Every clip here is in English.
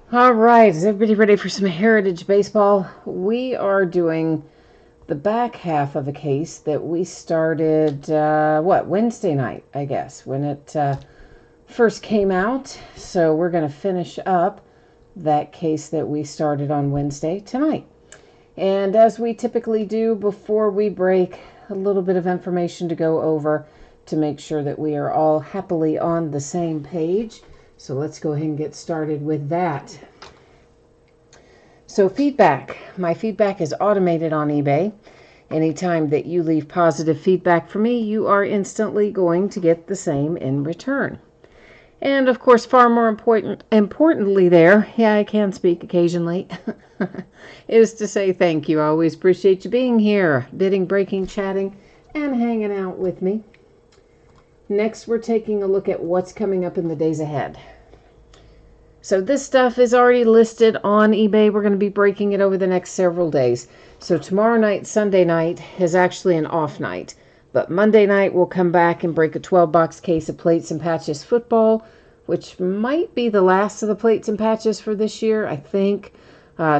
All right, is everybody ready for some Heritage Baseball? We are doing the back half of a case that we started, Wednesday night, I guess, when it first came out. So we're going to finish up that case that we started on Wednesday tonight. And as we typically do before we break, a little bit of information to go over to make sure that we are all happily on the same page. So let's go ahead and get started with that. So feedback. My feedback is automated on eBay. Anytime that you leave positive feedback for me, you are instantly going to get the same in return. And of course, far more importantly there, yeah, I can speak occasionally, is to say thank you. I always appreciate you being here, bidding, breaking, chatting, and hanging out with me. Next, we're taking a look at what's coming up in the days ahead. So this stuff is already listed on eBay. We're going to be breaking it over the next several days. So tomorrow night, Sunday night, is actually an off night. But Monday night, we'll come back and break a 12-box case of Plates and Patches football, which might be the last of the Plates and Patches for this year, I think.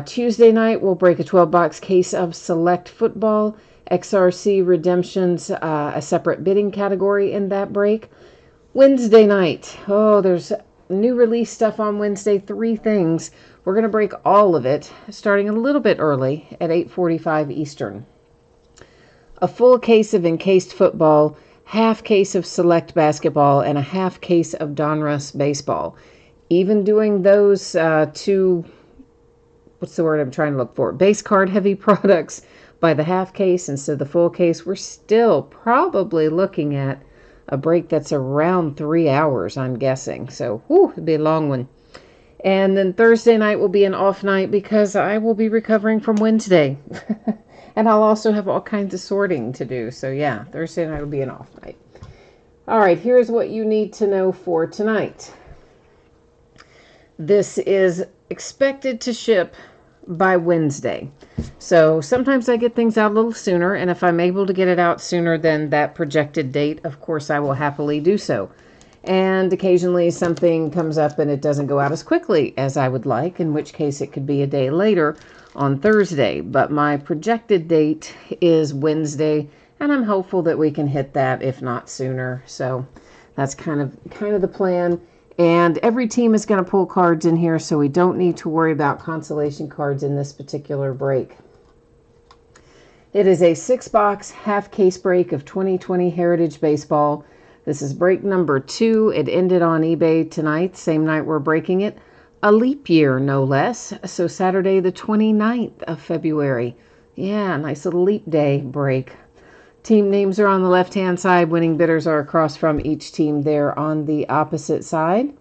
Tuesday night, we'll break a 12-box case of Select football. XRC Redemptions, a separate bidding category in that break. Wednesday night, there's new release stuff on Wednesday, 3 things. We're going to break all of it, starting a little bit early at 8:45 Eastern. A full case of Encased football, half case of Select basketball, and a half case of Donruss baseball. Even doing those two, what's the word I'm trying to look for? Base card heavy products by the half case instead of the full case, we're still probably looking at a break that's around 3 hours, I'm guessing. So, it'll be a long one. And then Thursday night will be an off night because I will be recovering from Wednesday. And I'll also have all kinds of sorting to do. So, yeah, Thursday night will be an off night. All right, here's what you need to know for tonight. This is expected to ship by Wednesday. So sometimes I get things out a little sooner, and if I'm able to get it out sooner than that projected date, of course I will happily do so. And occasionally something comes up and it doesn't go out as quickly as I would like, in which case it could be a day later on Thursday. But my projected date is Wednesday, and I'm hopeful that we can hit that, if not sooner. So that's kind of the plan. And every team is going to pull cards in here, so we don't need to worry about consolation cards in this particular break. It is a 6-box half case break of 2020 Heritage Baseball. This is break number 2. It ended on eBay tonight, same night we're breaking it. A leap year, no less. So Saturday the 29th of February. Yeah, nice little leap day break. Team names are on the left-hand side. Winning bidders are across from each team there on the opposite side.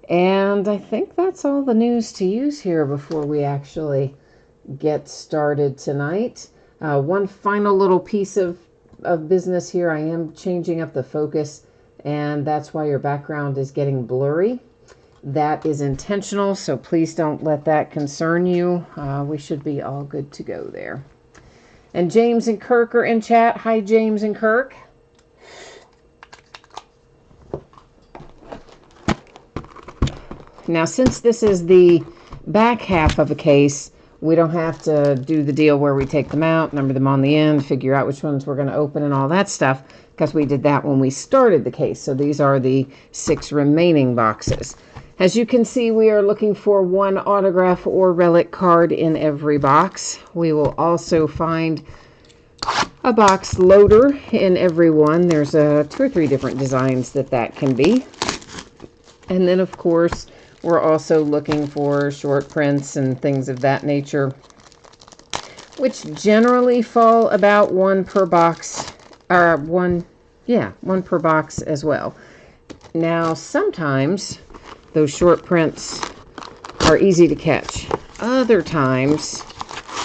And I think that's all the news to use here before we actually get started tonight. One final little piece of business here. I am changing up the focus, and that's why your background is getting blurry. That is intentional, so please don't let that concern you. We should be all good to go there. And James and Kirk are in chat. Hi, James and Kirk. Now, since this is the back half of a case, we don't have to do the deal where we take them out, number them on the end, figure out which ones we're going to open and all that stuff, because we did that when we started the case. So these are the 6 remaining boxes. As you can see, we are looking for 1 autograph or relic card in every box. We will also find a box loader in every one. There's 2 or 3 different designs that can be. And then, of course, we're also looking for short prints and things of that nature, which generally fall about 1 per box, or 1 per box as well. Now, sometimes those short prints are easy to catch. Other times,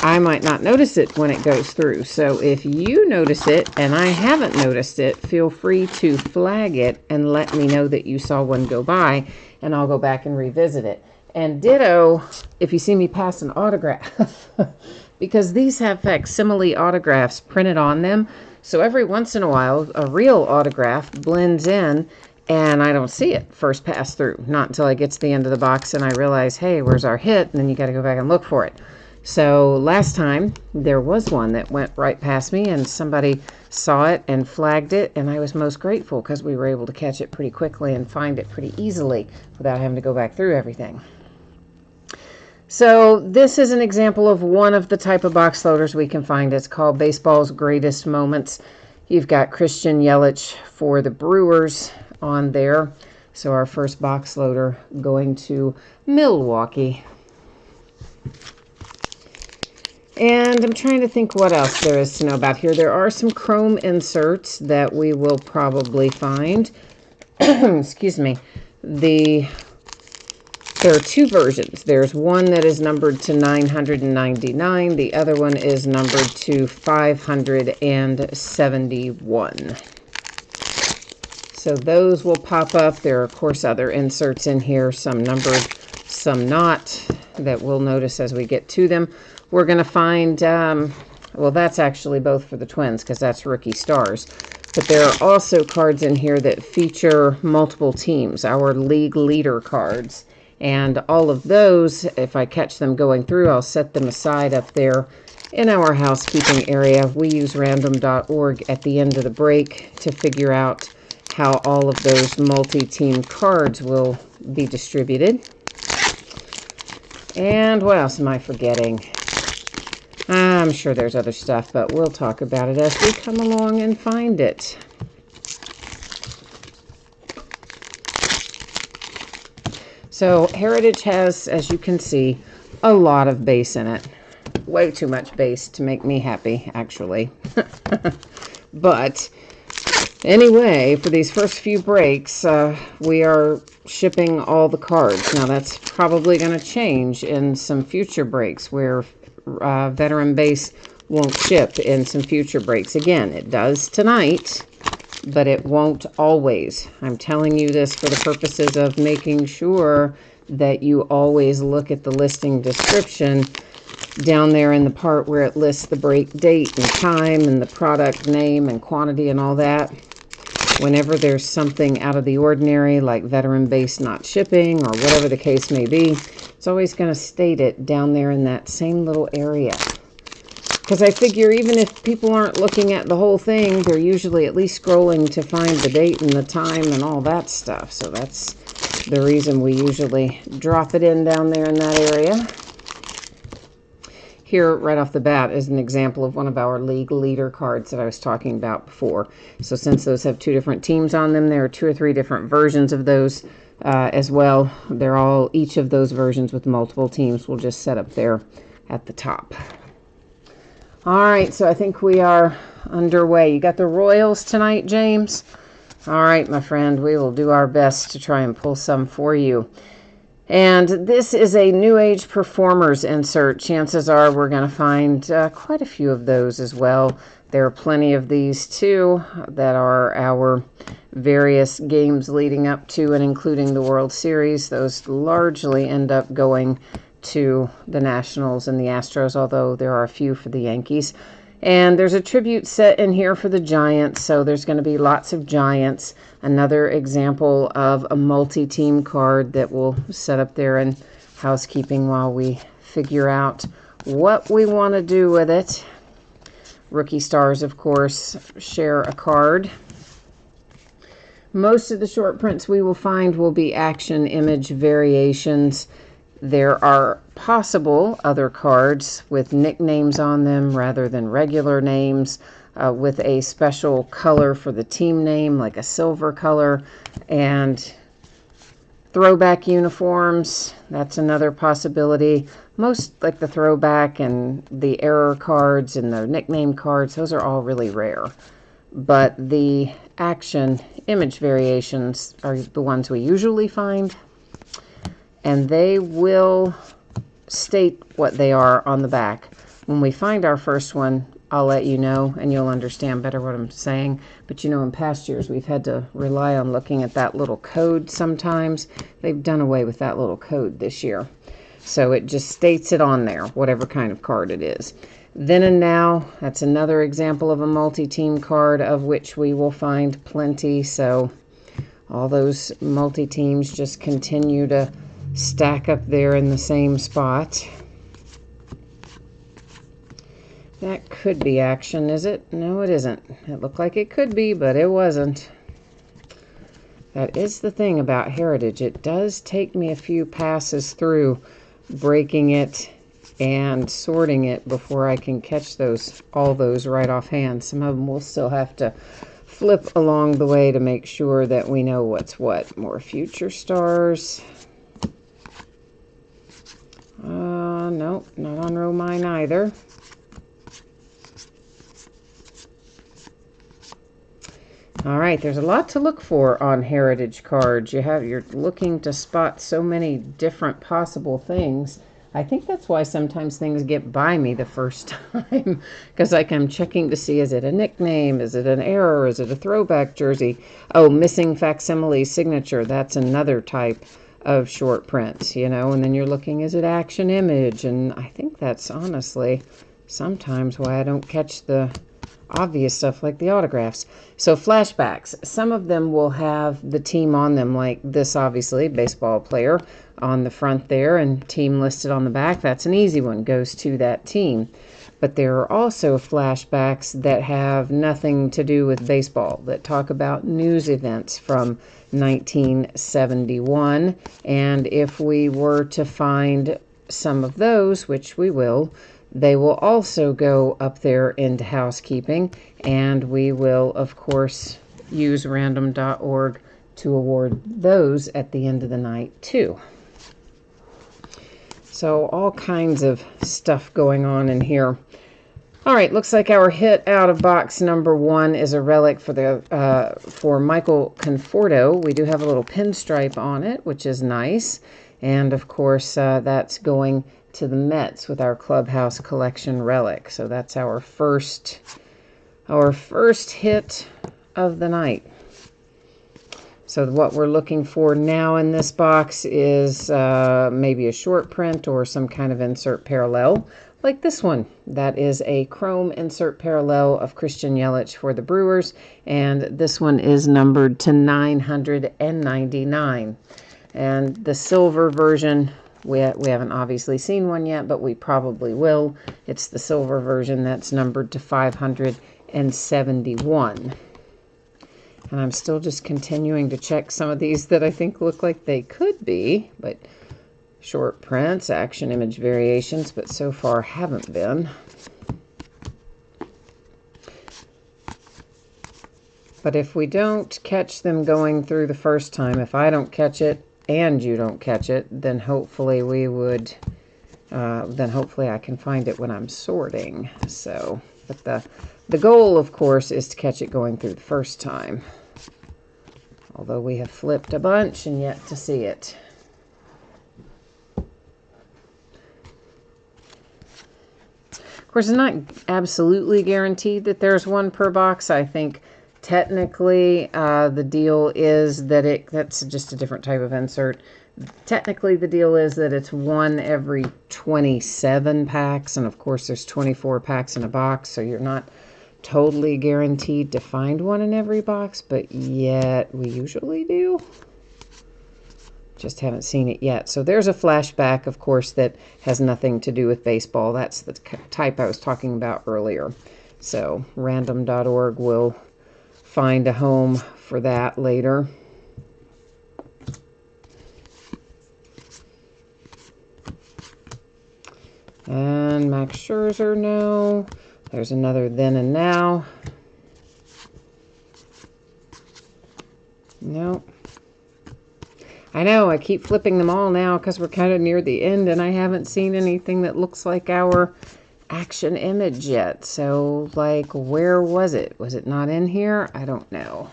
I might not notice it when it goes through. So if you notice it and I haven't noticed it, feel free to flag it and let me know that you saw one go by, and I'll go back and revisit it. And ditto if you see me pass an autograph, because these have facsimile autographs printed on them. So every once in a while, a real autograph blends in, and I don't see it first pass through. Not until I get to the end of the box and I realize, hey, where's our hit? And then you got to go back and look for it. So last time there was one that went right past me, and somebody saw it and flagged it, and I was most grateful because we were able to catch it pretty quickly and find it pretty easily without having to go back through everything. So this is an example of one of the type of box loaders we can find. It's called Baseball's Greatest Moments. You've got Christian Yelich for the Brewers on there. So our first box loader going to Milwaukee. And I'm trying to think what else there is to know about here. There are some chrome inserts that we will probably find. Excuse me. There are two versions. There's one that is numbered to 999. The other one is numbered to 571. So those will pop up. There are, of course, other inserts in here, some numbered, some not, that we'll notice as we get to them. We're going to find, well, that's actually both for the Twins because that's Rookie Stars. But there are also cards in here that feature multiple teams, our league leader cards. And all of those, if I catch them going through, I'll set them aside up there in our housekeeping area. We use random.org at the end of the break to figure out how all of those multi-team cards will be distributed. And what else am I forgetting? I'm sure there's other stuff, but we'll talk about it as we come along and find it. So Heritage has, as you can see, a lot of base in it. Way too much base to make me happy, actually. But anyway, for these first few breaks, we are shipping all the cards. Now that's probably going to change in some future breaks where veteran base won't ship in some future breaks. Again, it does tonight, but it won't always. I'm telling you this for the purposes of making sure that you always look at the listing description down there in the part where it lists the break date and time and the product name and quantity and all that. Whenever there's something out of the ordinary, like veteran base not shipping or whatever the case may be, it's always going to state it down there in that same little area. Because I figure even if people aren't looking at the whole thing, they're usually at least scrolling to find the date and the time and all that stuff. So that's the reason we usually drop it in down there in that area. Here, right off the bat, is an example of one of our league leader cards that I was talking about before. So since those have two different teams on them, there are 2 or 3 different versions of those as well. They're all, each of those versions with multiple teams will just set up there at the top. All right, so I think we are underway. You got the Royals tonight, James? All right, my friend, we will do our best to try and pull some for you. And this is a New Age Performers insert. Chances are we're going to find quite a few of those as well. There are plenty of these too that are our various games leading up to and including the World Series. Those largely end up going to the Nationals and the Astros, although there are a few for the Yankees. And there's a tribute set in here for the Giants, so there's going to be lots of Giants. Another example of a multi-team card that we'll set up there in housekeeping while we figure out what we want to do with it. Rookie Stars, of course, share a card. Most of the short prints we will find will be action image variations. There are possible other cards with nicknames on them rather than regular names, with a special color for the team name, like a silver color, and throwback uniforms. That's another possibility. Most, like the throwback and the error cards and the nickname cards, those are all really rare. But the action image variations are the ones we usually find, and they will state what they are on the back. When we find our first one, I'll let you know, and you'll understand better what I'm saying. But you know, in past years, we've had to rely on looking at that little code sometimes. They've done away with that little code this year. So it just states it on there, whatever kind of card it is. Then and Now, that's another example of a multi-team card of which we will find plenty. So All those multi-teams just continue to stack up there in the same spot. That could be action, is it? No, it isn't. It looked like it could be, but it wasn't. That is the thing about Heritage. It does take me a few passes through breaking it and sorting it before I can catch all those right offhand. Some of them will still have to flip along the way to make sure that we know what's what. More future stars. Nope, not on row mine either. All right, there's a lot to look for on Heritage cards. You're looking to spot so many different possible things. I think that's why sometimes things get by me the first time, because like I'm checking to see, is it a nickname? Is it an error? Is it a throwback jersey? Oh, missing facsimile signature. That's another type of short print, you know, and then you're looking, is it action image? And I think that's honestly sometimes why I don't catch the obvious stuff like the autographs. So flashbacks, some of them will have the team on them, like this, obviously, baseball player on the front there and team listed on the back. That's an easy one, goes to that team. But there are also flashbacks that have nothing to do with baseball, that talk about news events from 1971. And if we were to find some of those, which we will, they will also go up there into housekeeping, and we will, of course, use random.org to award those at the end of the night, too. So all kinds of stuff going on in here. All right, looks like our hit out of box number 1 is a relic for Michael Conforto. We do have a little pinstripe on it, which is nice. And, of course, that's going to the Mets with our Clubhouse Collection relic. So that's our first hit of the night. So what we're looking for now in this box is maybe a short print or some kind of insert parallel, like this one. That is a chrome insert parallel of Christian Yelich for the Brewers, and this one is numbered to 999. And the silver version, we haven't obviously seen one yet, but we probably will. It's the silver version that's numbered to 571. And I'm still just continuing to check some of these that I think look like they could be, but short prints, action image variations, but so far haven't been. But if we don't catch them going through the first time, if I don't catch it and you don't catch it, then hopefully we would, hopefully I can find it when I'm sorting. So, but the goal, of course, is to catch it going through the first time. Although we have flipped a bunch and yet to see it. Of course, it's not absolutely guaranteed that there's one per box. I think technically the deal is that that's just a different type of insert. Technically the deal is that it's one every 27 packs, and of course there's 24 packs in a box, so you're not totally guaranteed to find one in every box, but yet we usually do. Just haven't seen it yet. So there's a flashback, of course, that has nothing to do with baseball. That's the type I was talking about earlier. So random.org will find a home for that later. And Max Scherzer, no. There's another then and now. Nope. I know, I keep flipping them all now because we're kind of near the end and I haven't seen anything that looks like our action image yet. So, like, where was it? Was it not in here? I don't know.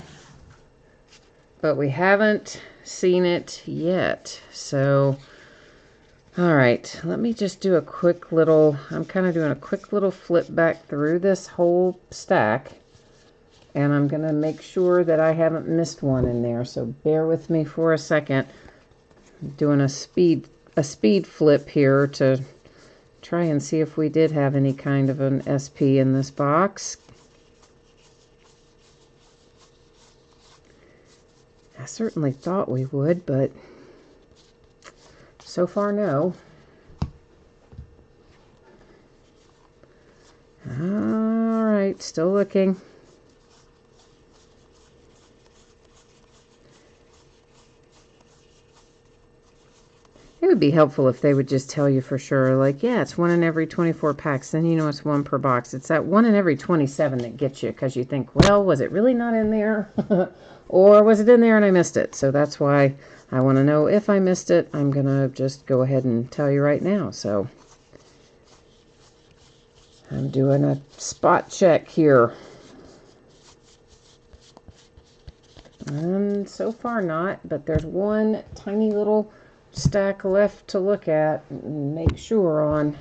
But we haven't seen it yet. So, all right, let me just do a quick little, I'm kind of doing a quick little flip back through this whole stack. And I'm going to make sure that I haven't missed one in there. So bear with me for a second. I'm doing a speed flip here to try and see if we did have any kind of an SP in this box. I certainly thought we would, but so far, no. All right, still looking. It would be helpful if they would just tell you for sure, like, yeah, it's 1 in every 24 packs. Then you know it's 1 per box. It's that 1 in every 27 that gets you, because you think, well, was it really not in there? Or was it in there and I missed it? So that's why I want to know if I missed it. I'm going to just go ahead and tell you right now. So I'm doing a spot check here. And so far not, but there's one tiny little stack left to look at and make sure on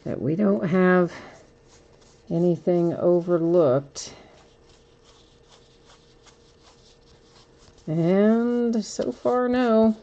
that we don't have anything overlooked. And so far, no.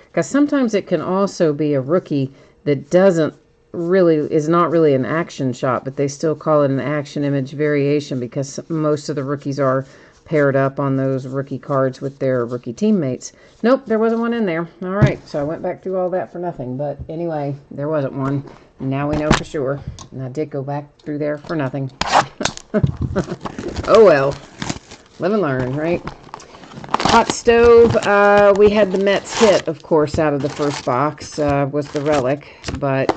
Because sometimes it can also be a rookie that is not really an action shot, but they still call it an action image variation because most of the rookies are paired up on those rookie cards with their rookie teammates. Nope, there wasn't one in there. All right, so I went back through all that for nothing. But anyway, there wasn't one. Now we know for sure. And I did go back through there for nothing. Oh well. Live and learn, right? Hot stove, we had the Mets hit, of course, out of the first box, was the relic, but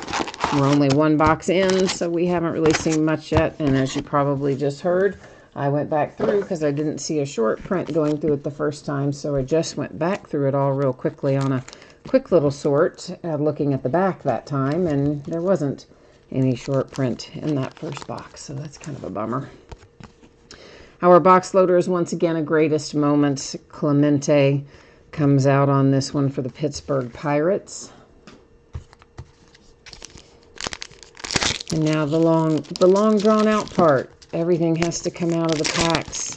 we're only 1 box in, so we haven't really seen much yet. And as you probably just heard, I went back through because I didn't see a short print going through it the first time, so I just went back through it all real quickly on a quick little sort, looking at the back that time, and there wasn't any short print in that first box, so that's kind of a bummer. Our box loader is once again a greatest moments. Clemente comes out on this one for the Pittsburgh Pirates. And now the long drawn out part. Everything has to come out of the packs.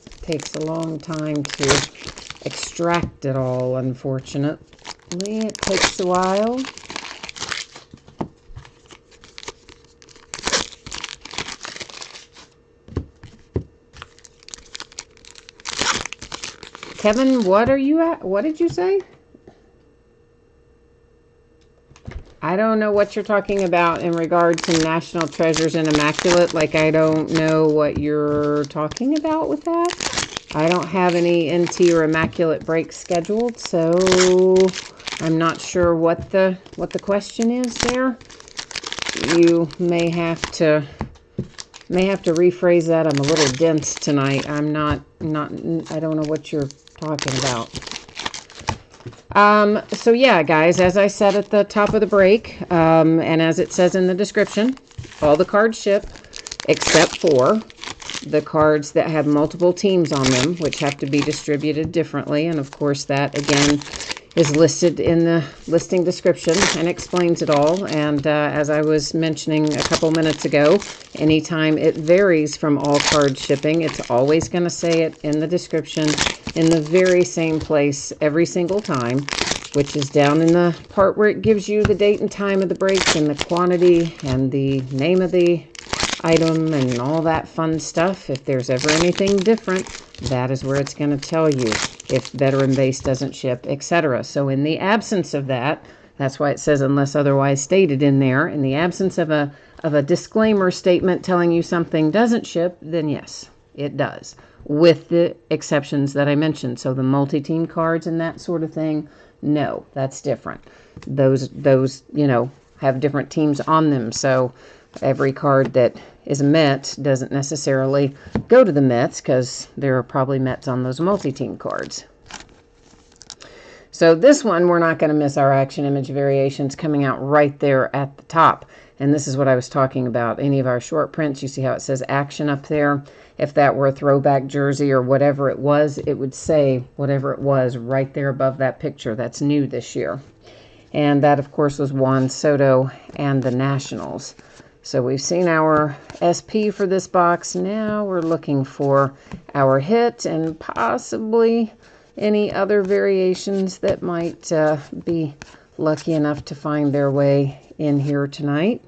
It takes a long time to extract it all, unfortunately. It takes a while. Kevin, what are you at? What did you say? I don't know what you're talking about in regard to National Treasures and Immaculate. Like, I don't know what you're talking about with that. I don't have any NT or Immaculate breaks scheduled, so I'm not sure what the question is there. You may have to rephrase that. I'm a little dense tonight. I don't know what you're talking about. So yeah, guys, as I said at the top of the break, and as it says in the description, all the cards ship except for the cards that have multiple teams on them, which have to be distributed differently. And of course, that again is listed in the listing description and explains it all. And as I was mentioning a couple minutes ago, anytime it varies from all card shipping, it's always going to say it in the description in the very same place every single time, which is down in the part where it gives you the date and time of the break and the quantity and the name of the item and all that fun stuff. If there's ever anything different, that is where it's going to tell you if veteran base doesn't ship, etc. So in the absence of that, that's why it says unless otherwise stated in there, in the absence of a disclaimer statement telling you something doesn't ship, then yes, it does, with the exceptions that I mentioned. So the multi-team cards and that sort of thing, no, that's different. Those have different teams on them. So every card that is a Met doesn't necessarily go to the Mets because there are probably Mets on those multi-team cards. So this one, we're not going to miss our action image variations coming out right there at the top. And this is what I was talking about. Any of our short prints, you see how it says action up there? If that were a throwback jersey or whatever it was, it would say whatever it was right there above that picture. That's new this year. And that, of course, was Juan Soto and the Nationals. So we've seen our SP for this box. Now we're looking for our hit and possibly any other variations that might be lucky enough to find their way in here tonight.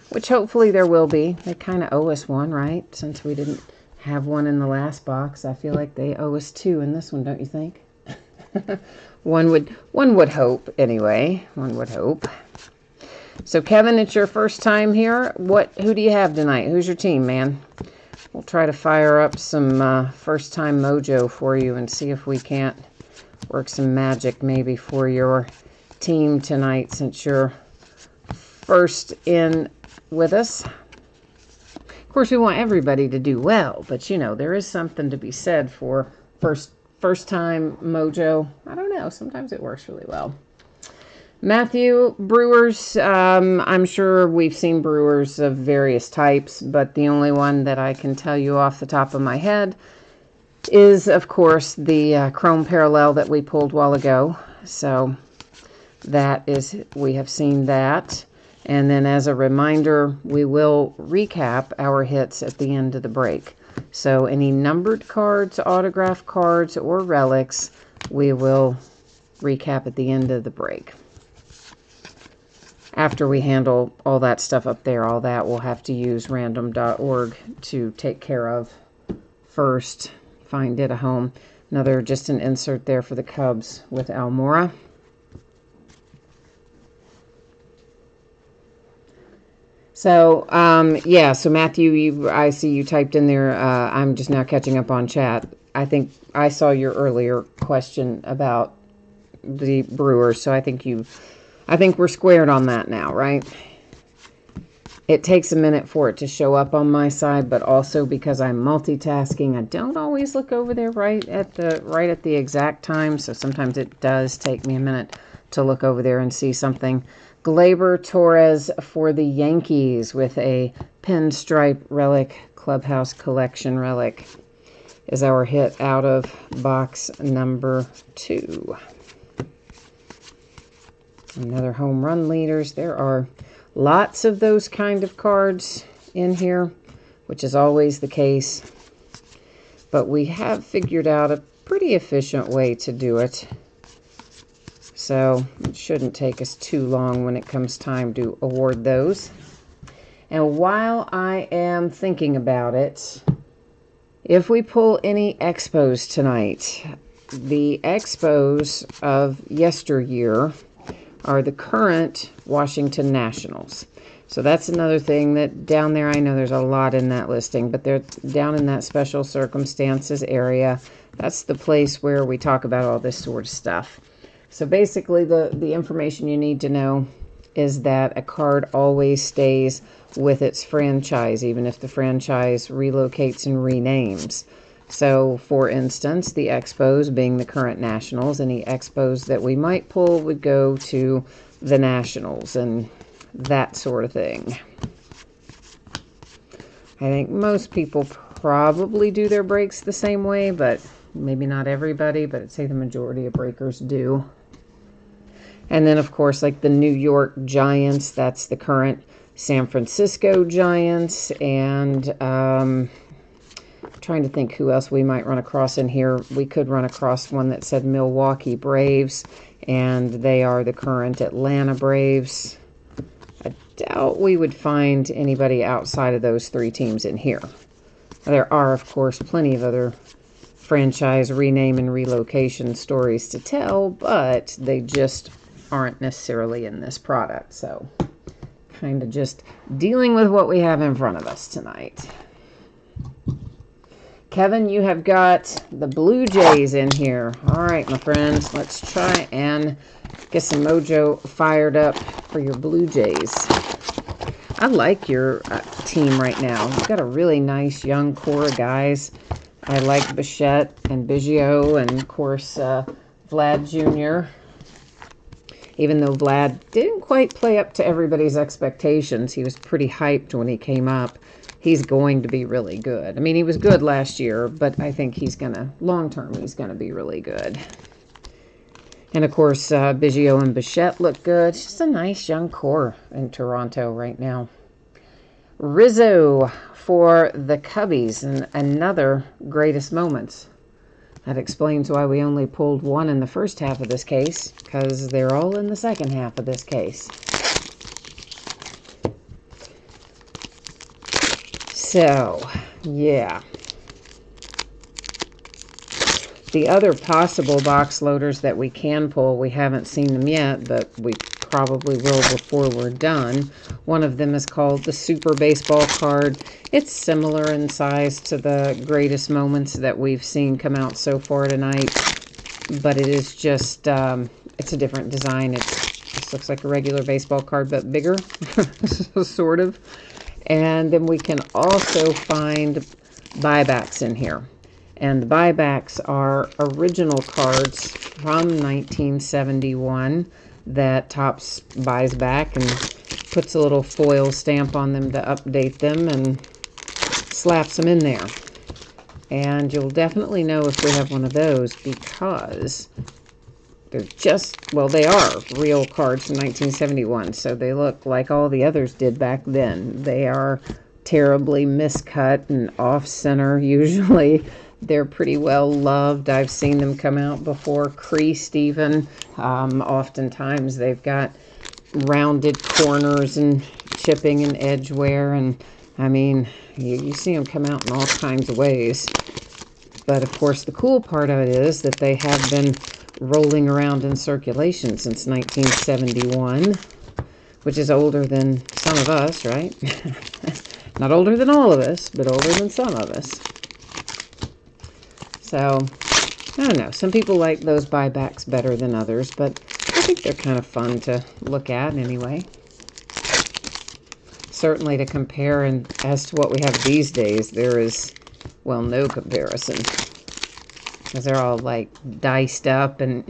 which hopefully there will be. They kind of owe us one, right? Since we didn't have one in the last box, I feel like they owe us two in this one, don't you think? One would hope, anyway. One would hope. So, Kevin, it's your first time here. Who do you have tonight? Who's your team, man? We'll try to fire up some first-time mojo for you and see if we can't work some magic maybe for your team tonight since you're first in with us. Of course, we want everybody to do well, but, you know, there is something to be said for first-time mojo. I don't know. Sometimes it works really well. Matthew, Brewers, I'm sure we've seen Brewers of various types, but the only one that I can tell you off the top of my head is, of course, the Chrome Parallel that we pulled a while ago. So that is, we have seen that. And then as a reminder, we will recap our hits at the end of the break. So any numbered cards, autograph cards, or relics, we will recap at the end of the break. After we handle all that stuff up there, all that we'll have to use random.org to take care of first. Find it a home. Another, just an insert there for the Cubs with Almora. So, yeah, so Matthew, I see you typed in there. I'm just now catching up on chat. I think I saw your earlier question about the Brewers, so I think we're squared on that now, right? It takes a minute for it to show up on my side, but also because I'm multitasking, I don't always look over there right at the exact time, so sometimes it does take me a minute to look over there and see something. Gleyber Torres for the Yankees with a pinstripe relic, Clubhouse Collection relic, is our hit out of box number 2. Another home run leaders. There are lots of those kind of cards in here, which is always the case. But we have figured out a pretty efficient way to do it. So it shouldn't take us too long when it comes time to award those. And while I am thinking about it, if we pull any Expos tonight, the Expos of yesteryear are the current Washington Nationals. So that's another thing that down there, I know there's a lot in that listing, but they're down in that special circumstances area. That's the place where we talk about all this sort of stuff. So basically the information you need to know is that a card always stays with its franchise, even if the franchise relocates and renames. So, for instance, the Expos being the current Nationals, any Expos that we might pull would go to the Nationals and that sort of thing. I think most people probably do their breaks the same way, but maybe not everybody, but I'd say the majority of breakers do. And then, of course, like the New York Giants, that's the current San Francisco Giants, and trying to think who else we might run across in here. We could run across one that said Milwaukee Braves, and they are the current Atlanta Braves. I doubt we would find anybody outside of those 3 teams in here. There are, of course, plenty of other franchise rename and relocation stories to tell, but they just aren't necessarily in this product. So kind of just dealing with what we have in front of us tonight. Kevin, you have got the Blue Jays in here. All right, my friends, let's try and get some mojo fired up for your Blue Jays. I like your team right now. You've got a really nice young core of guys. I like Bichette and Biggio and, of course, Vlad Jr. Even though Vlad didn't quite play up to everybody's expectations, he was pretty hyped when he came up. He's going to be really good. I mean, he was good last year, but I think he's going to, long term, he's going to be really good. And, of course, Biggio and Bichette look good. It's just a nice young core in Toronto right now. Rizzo for the Cubbies, and another greatest moments. That explains why we only pulled 1 in the first half of this case, because they're all in the second half of this case. So, yeah. The other possible box loaders that we can pull, we haven't seen them yet, but we probably will before we're done. One of them is called the Super Baseball card. It's similar in size to the Greatest Moments that we've seen come out so far tonight, but it is just, it's a different design. It just looks like a regular baseball card, but bigger, sort of. And then we can also find buybacks in here. And the buybacks are original cards from 1971 that Topps buys back and puts a little foil stamp on them to update them and slaps them in there. And you'll definitely know if we have one of those because they're just, well, they are real cards from 1971. So they look like all the others did back then. They are terribly miscut and off-center usually. They're pretty well loved. I've seen them come out before, creased even. Oftentimes they've got rounded corners and chipping and edge wear. And I mean, you see them come out in all kinds of ways. But of course, the cool part of it is that they have been rolling around in circulation since 1971, which is older than some of us, right? Not older than all of us, but older than some of us. So, I don't know. Some people like those buybacks better than others, but I think they're kind of fun to look at anyway. Certainly to compare, and as to what we have these days, there is, well, no comparison. Because they're all like diced up and,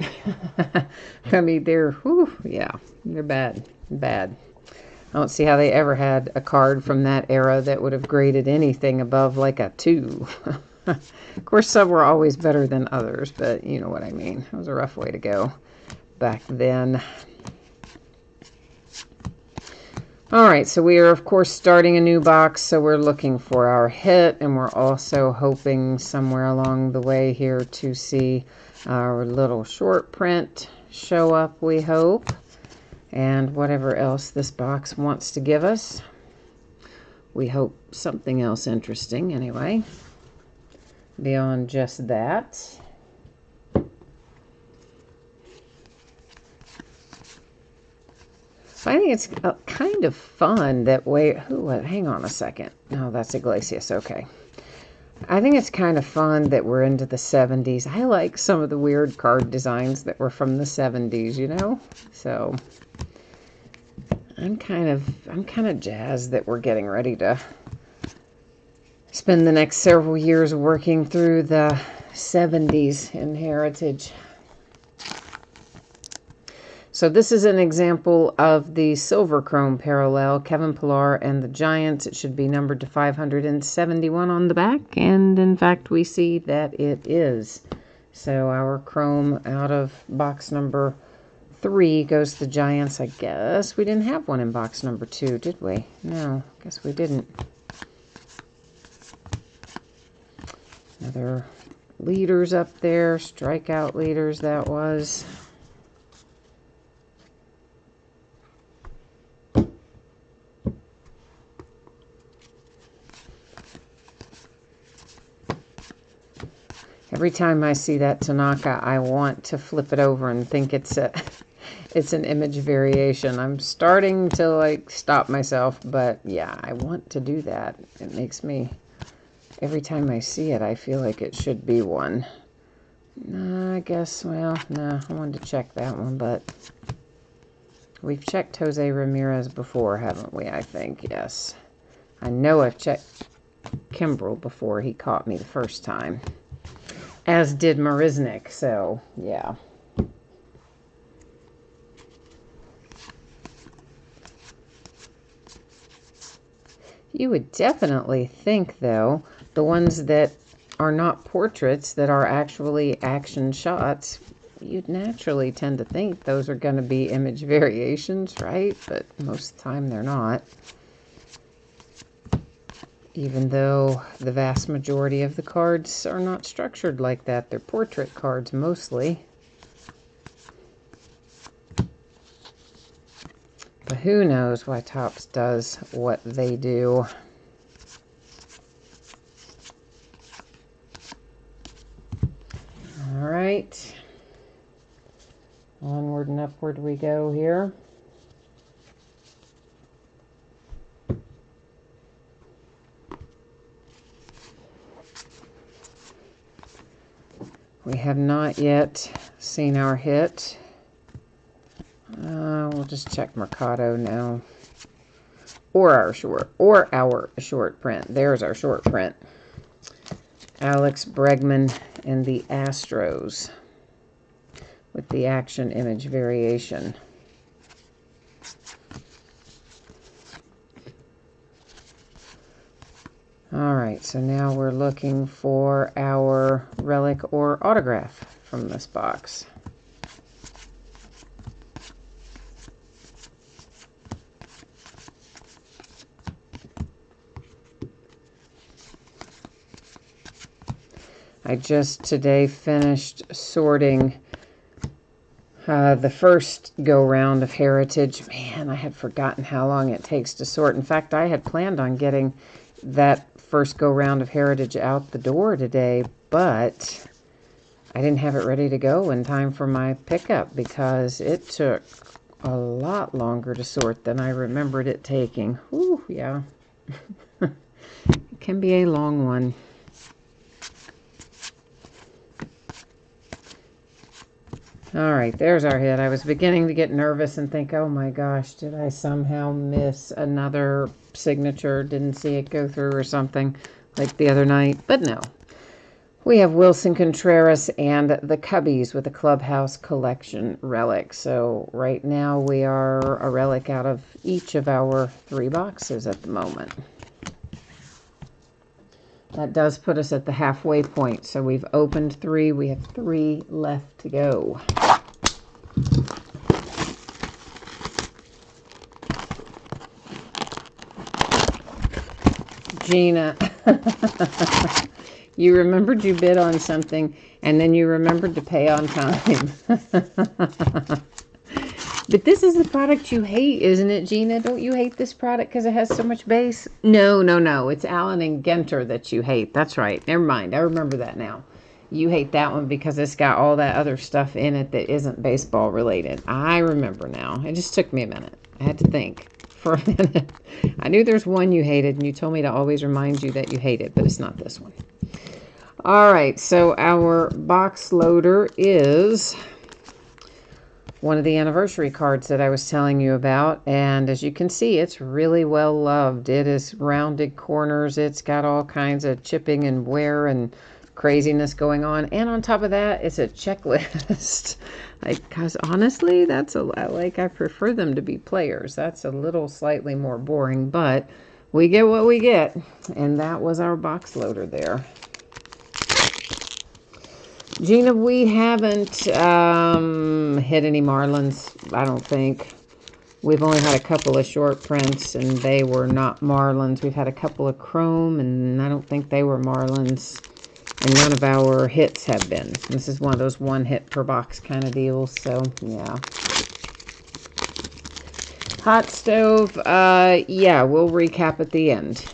I mean, they're, whew, yeah, they're bad, bad. I don't see how they ever had a card from that era that would have graded anything above like a 2. Of course, some were always better than others, but you know what I mean. It was a rough way to go back then. All right, so we are, of course, starting a new box, so we're looking for our hit, and we're also hoping somewhere along the way here to see our little short print show up, we hope, and whatever else this box wants to give us. We hope something else interesting, anyway, beyond just that. I think it's kind of fun that way. Hang on a second. No, that's Iglesias. Okay. I think it's kind of fun that we're into the 70s. I like some of the weird card designs that were from the 70s, you know? So I'm kind of jazzed that we're getting ready to spend the next several years working through the 70s in Heritage. So this is an example of the Silver Chrome parallel, Kevin Pillar and the Giants. It should be numbered to 571 on the back, and in fact we see that it is. So our Chrome out of box number 3 goes to the Giants. I guess we didn't have one in box number 2, did we? No, I guess we didn't. Another leaders up there, strikeout leaders that was. Every time I see that Tanaka, I want to flip it over and think it's an image variation. I'm starting to like stop myself, but yeah, I want to do that. It makes me, every time I see it, I feel like it should be one. I guess, well, no, I wanted to check that one, but we've checked Jose Ramirez before, haven't we? I think, yes. I know I've checked Kimbrel before he caught me the first time. As did Marisnik, so yeah. You would definitely think, though, the ones that are not portraits, that are actually action shots, you'd naturally tend to think those are going to be image variations, right? But most of the time they're not. Even though the vast majority of the cards are not structured like that. They're portrait cards mostly. But who knows why Topps does what they do. right. Onward and upward we go here. We have not yet seen our hit. We'll just check Mercado now. Or our short print. There's our short print. Alex Bregman and the Astros with the action image variation. All right, so now we're looking for our relic or autograph from this box. I just today finished sorting the first go-round of Heritage. Man, I had forgotten how long it takes to sort. In fact, I had planned on getting that first go-round of Heritage out the door today, but I didn't have it ready to go in time for my pickup because it took a lot longer to sort than I remembered it taking. Ooh, yeah. It can be a long one. All right, there's our hit. I was beginning to get nervous and think, oh my gosh, did I somehow miss another signature? Didn't see it go through or something like the other night. But no. We have Wilson Contreras and the Cubbies with the Clubhouse Collection relic. So right now we are a relic out of each of our 3 boxes at the moment. That does put us at the halfway point. So we've opened 3. We have 3 left to go. Gina, you remembered you bid on something and then you remembered to pay on time. But this is the product you hate, isn't it, Gina? Don't you hate this product because it has so much base? No. It's Allen and Ginter that you hate. That's right. Never mind. I remember that now. You hate that one because it's got all that other stuff in it that isn't baseball related. I remember now. It just took me a minute. I had to think for a minute. I knew there's one you hated, and you told me to always remind you that you hate it, but it's not this one. All right, so our box loader is one of the anniversary cards that I was telling you about, and as you can see, it's really well loved. It is rounded corners. It's got all kinds of chipping and wear and craziness going on, and on top of that, it's a checklist. Because honestly, that's I prefer them to be players. That's a little slightly more boring, but we get what we get, and that was our box loader there. Gina, we haven't hit any Marlins, I don't think. We've only had a couple of short prints, and they were not Marlins. We've had a couple of chrome, and I don't think they were Marlins. And none of our hits have been. This is one of those 1 hit per box kind of deals, so yeah. Hot stove, yeah, we'll recap at the end.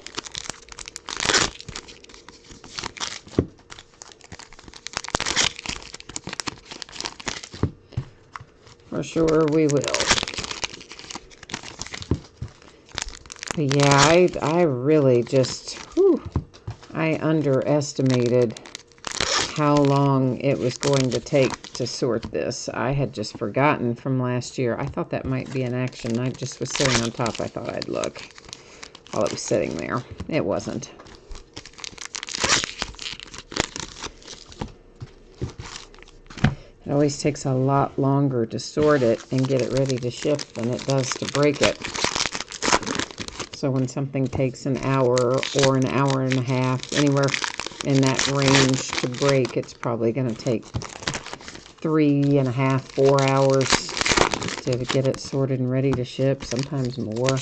For sure we will. But yeah, I really just, I underestimated how long it was going to take to sort this. I had just forgotten from last year. I thought that might be an action. I just was sitting on top. I thought I'd look while it was sitting there. It wasn't. It always takes a lot longer to sort it and get it ready to ship than it does to break it. So when something takes an hour or an hour and a half, anywhere in that range to break, it's probably going to take 3.5, 4 hours to get it sorted and ready to ship, sometimes more.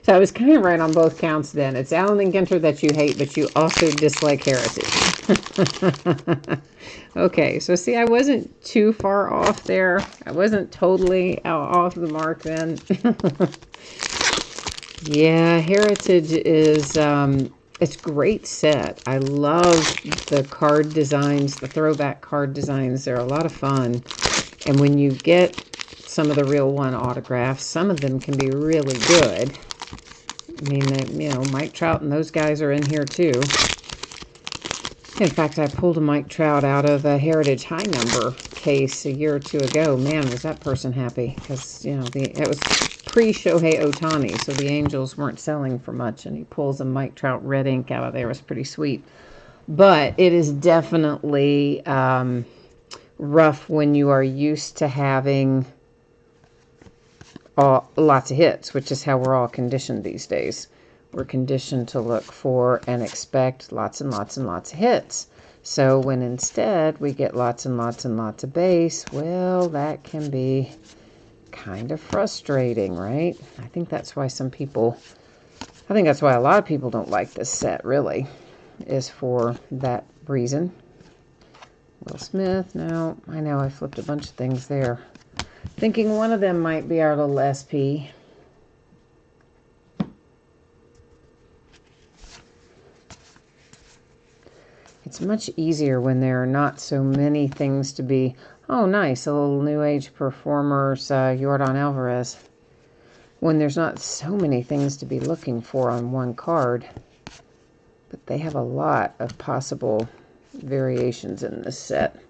So I was kind of right on both counts then. It's Allen and Ginter that you hate, but you also dislike Heritage. Okay, so see, I wasn't too far off there. I wasn't totally out off the mark then. Yeah, Heritage is, it's a great set. I love the card designs, the throwback card designs. They're a lot of fun. And when you get some of the Real One autographs, some of them can be really good. I mean, you know, Mike Trout and those guys are in here too. In fact, I pulled a Mike Trout out of a Heritage High Number case a year or two ago. Man, was that person happy. Because, you know, it was pre-Shohei Ohtani, so the Angels weren't selling for much. And he pulls a Mike Trout red ink out of there. It was pretty sweet. But it is definitely rough when you are used to having lots of hits, which is how we're all conditioned these days. We're conditioned to look for and expect lots and lots and lots of hits. So when instead we get lots and lots and lots of base, well, that can be kind of frustrating, right? I think that's why a lot of people don't like this set, really, is for that reason. Will Smith, no, I know I flipped a bunch of things there. Thinking one of them might be our little SP. It's much easier when there are not so many things to be... Oh, nice, a little New Age Performers, Yordan Alvarez. When there's not so many things to be looking for on one card. But they have a lot of possible variations in this set.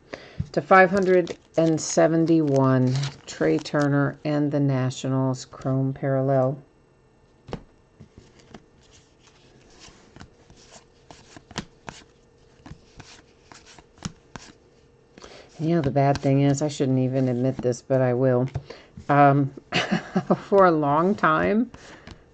To 571, Trey Turner and the Nationals Chrome Parallel. You know, the bad thing is, I shouldn't even admit this, but I will. For a long time,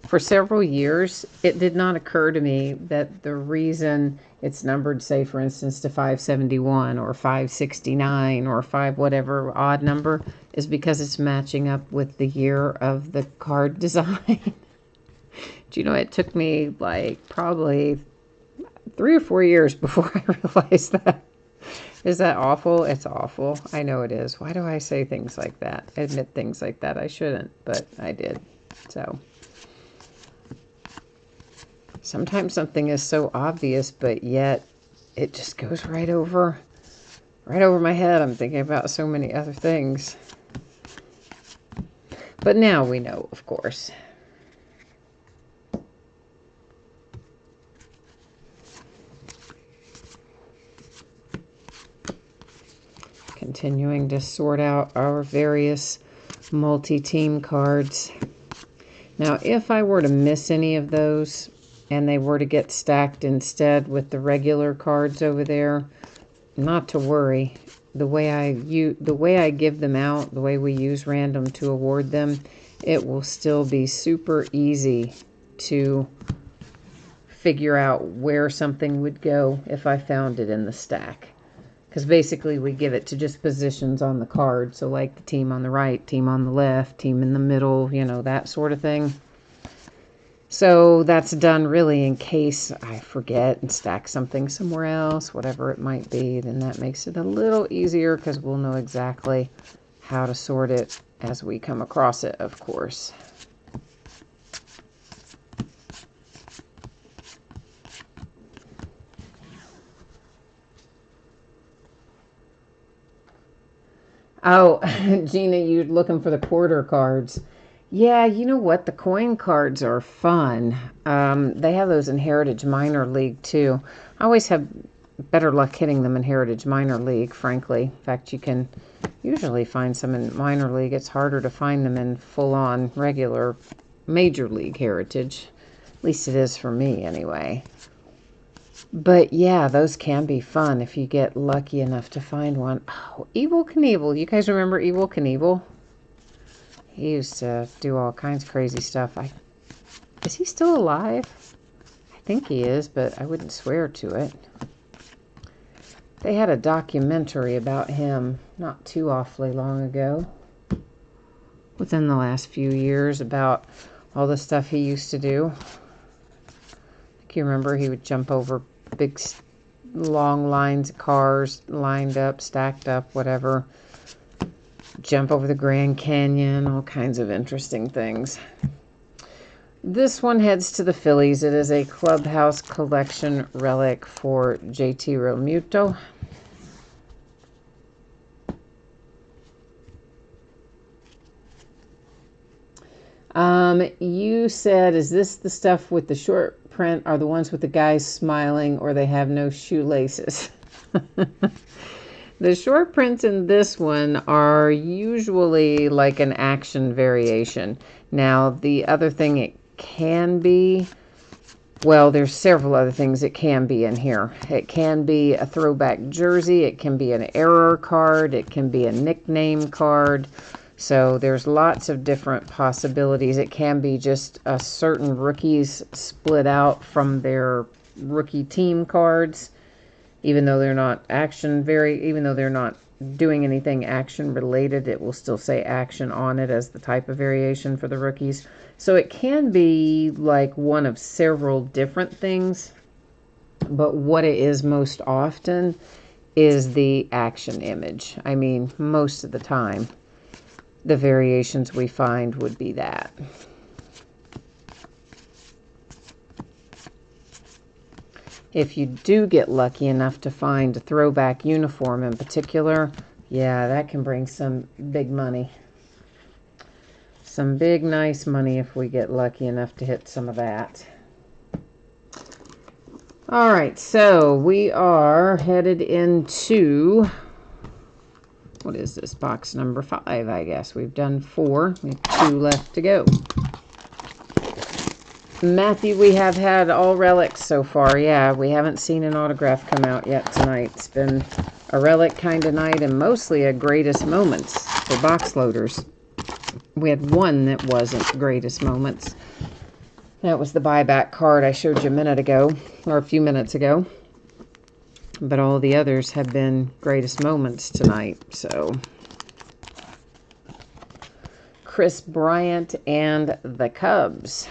for several years, it did not occur to me that the reason it's numbered, say, for instance, to 571 or 569 or 5 whatever odd number is because it's matching up with the year of the card design. Do you know, it took me like probably 3 or 4 years before I realized that. Is that awful? It's awful. I know it is. Why do I say things like that? Admit things like that. I shouldn't, but I did. So sometimes something is so obvious, but yet it just goes right over my head. I'm thinking about so many other things. But now we know, of course. Continuing to sort out our various multi-team cards. Now, if I were to miss any of those and they were to get stacked instead with the regular cards over there, not to worry. The way I give them out, the way we use random to award them, it will still be super easy to figure out where something would go if I found it in the stack. Because basically we give it to just positions on the card. So like the team on the right, team on the left, team in the middle, you know, that sort of thing. So that's done really in case I forget and stack something somewhere else, whatever it might be. Then that makes it a little easier because we'll know exactly how to sort it as we come across it, of course. Oh, Gina, you're looking for the quarter cards. Yeah, you know what? The coin cards are fun. They have those in Heritage Minor League, too. I always have better luck hitting them in Heritage Minor League, frankly. In fact, you can usually find some in Minor League. It's harder to find them in full-on regular Major League Heritage. At least it is for me, anyway. But yeah, those can be fun if you get lucky enough to find one. Oh, Evel Knievel. You guys remember Evel Knievel? He used to do all kinds of crazy stuff. Is he still alive? I think he is, but I wouldn't swear to it. They had a documentary about him not too awfully long ago. Within the last few years about all the stuff he used to do. You remember he would jump over big long lines of cars lined up, stacked up, whatever. Jump over the Grand Canyon, all kinds of interesting things. This one heads to the Phillies. It is a Clubhouse Collection relic for JT Realmuto. You said, is this the stuff with the short print? Are the ones with the guys smiling or they have no shoelaces? The short prints in this one are usually like an action variation. Now, the other thing it can be, well, there's several other things it can be in here. It can be a throwback jersey. It can be an error card. It can be a nickname card. So there's lots of different possibilities. It can be just a certain rookies split out from their rookie team cards, even though they're not even though they're not doing anything action related, it will still say action on it as the type of variation for the rookies. So it can be like one of several different things, but what it is most often is the action image. I mean, most of the time, the variations we find would be that. If you do get lucky enough to find a throwback uniform in particular, yeah, that can bring some big money. Some big, nice money if we get lucky enough to hit some of that. All right, so we are headed into, what is this, box number 5, I guess. We've done 4. We have 2 left to go. Matthew, we have had all relics so far. Yeah, we haven't seen an autograph come out yet tonight. It's been a relic kind of night and mostly a greatest moments for box loaders. We had one that wasn't greatest moments. That was the buyback card I showed you a minute ago, or a few minutes ago. But all the others have been greatest moments tonight, so. Chris Bryant and the Cubs.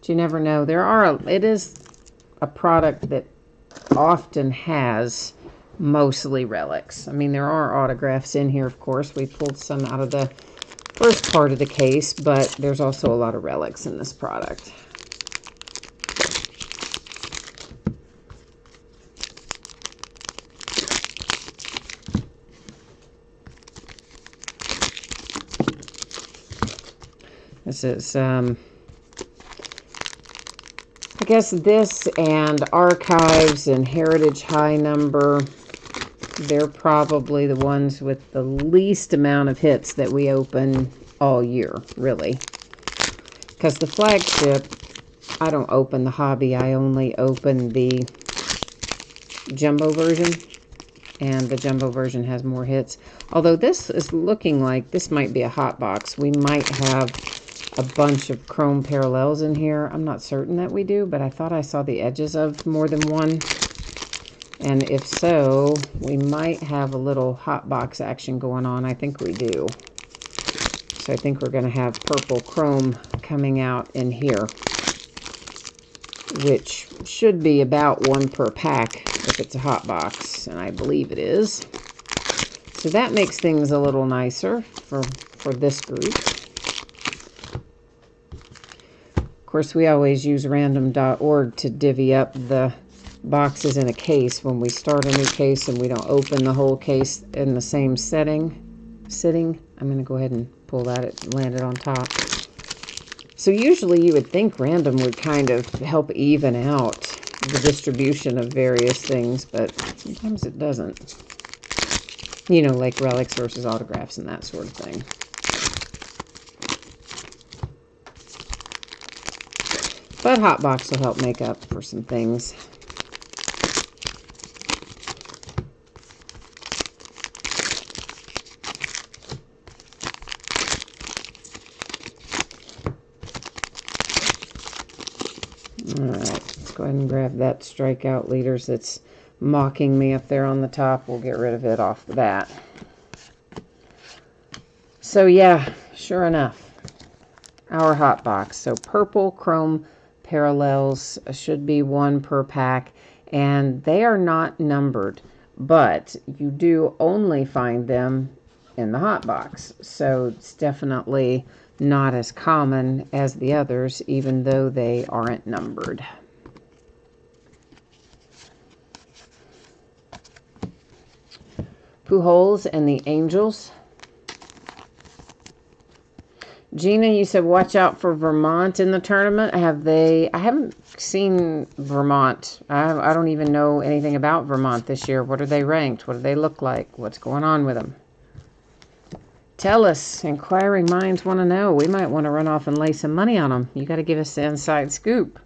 But you never know. It is a product that often has mostly relics. I mean, there are autographs in here, of course. We pulled some out of the first part of the case, but there's also a lot of relics in this product. This is, I guess this and Archives and Heritage High Number, they're probably the ones with the least amount of hits that we open all year, really. Because the flagship, I don't open the hobby. I only open the jumbo version. And the jumbo version has more hits. Although this is looking like this might be a hot box. We might have a bunch of chrome parallels in here. I'm not certain that we do, but I thought I saw the edges of more than one. And if so, we might have a little hot box action going on. I think we do. So I think we're going to have purple chrome coming out in here, which should be about 1 per pack if it's a hot box, and I believe it is. So that makes things a little nicer for this group. Of course, we always use random.org to divvy up the boxes in a case when we start a new case and we don't open the whole case in the same sitting. I'm going to go ahead and pull that. It landed on top. So usually you would think random would kind of help even out the distribution of various things, but sometimes it doesn't. You know, like relics versus autographs and that sort of thing. But Hotbox will help make up for some things. Alright, let's go ahead and grab that strikeout leaders that's mocking me up there on the top. We'll get rid of it off the bat. So yeah, sure enough, our hot box. So purple chrome parallels should be 1 per pack. And they are not numbered, but you do only find them in the hot box. So it's definitely not as common as the others, even though they aren't numbered. Pujols and the Angels. Gina, you said watch out for Vermont in the tournament. I haven't seen Vermont. I don't even know anything about Vermont this year. What are they ranked? What do they look like? What's going on with them? Tell us. Inquiring minds want to know. We might want to run off and lay some money on them. You got to give us the inside scoop.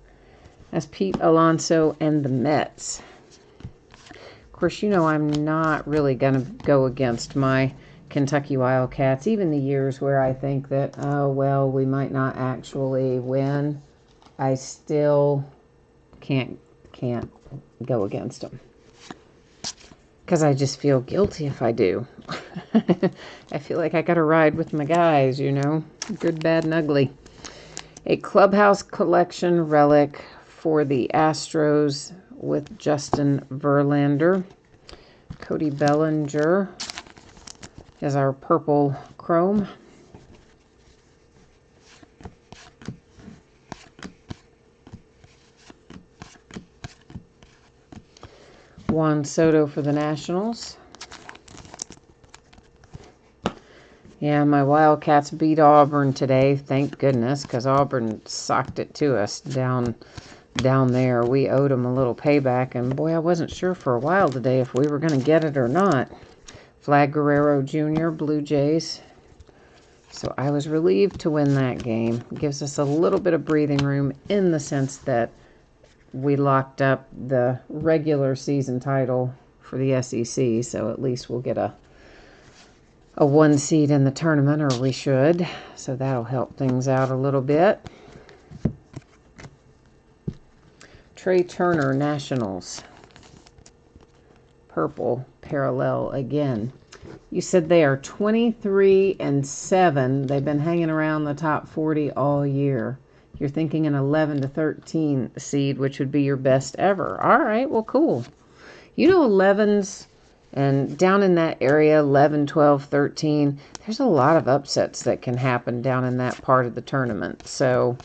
That's Pete Alonso and the Mets. Of course, you know I'm not really going to go against my Kentucky Wildcats, even the years where I think that, oh, well, we might not actually win. I still can't go against them. Because I just feel guilty if I do. I feel like I got to ride with my guys, you know. Good, bad, and ugly. A Clubhouse Collection relic for the Astros with Justin Verlander. Cody Bellinger is our purple chrome. Juan Soto for the Nationals. Yeah, my Wildcats beat Auburn today, thank goodness, because Auburn socked it to us down there. We owed them a little payback, and boy, I wasn't sure for a while today if we were going to get it or not. Vlad Guerrero Jr., Blue Jays. So I was relieved to win that game. Gives us a little bit of breathing room in the sense that we locked up the regular season title for the SEC, so at least we'll get a 1 seed in the tournament, or we should. So that'll help things out a little bit. Trey Turner, Nationals. Purple, parallel again. You said they are 23-7. They've been hanging around the top 40 all year. You're thinking an 11 to 13 seed, which would be your best ever. All right, well, cool. You know 11s, and down in that area, 11, 12, 13, there's a lot of upsets that can happen down in that part of the tournament. So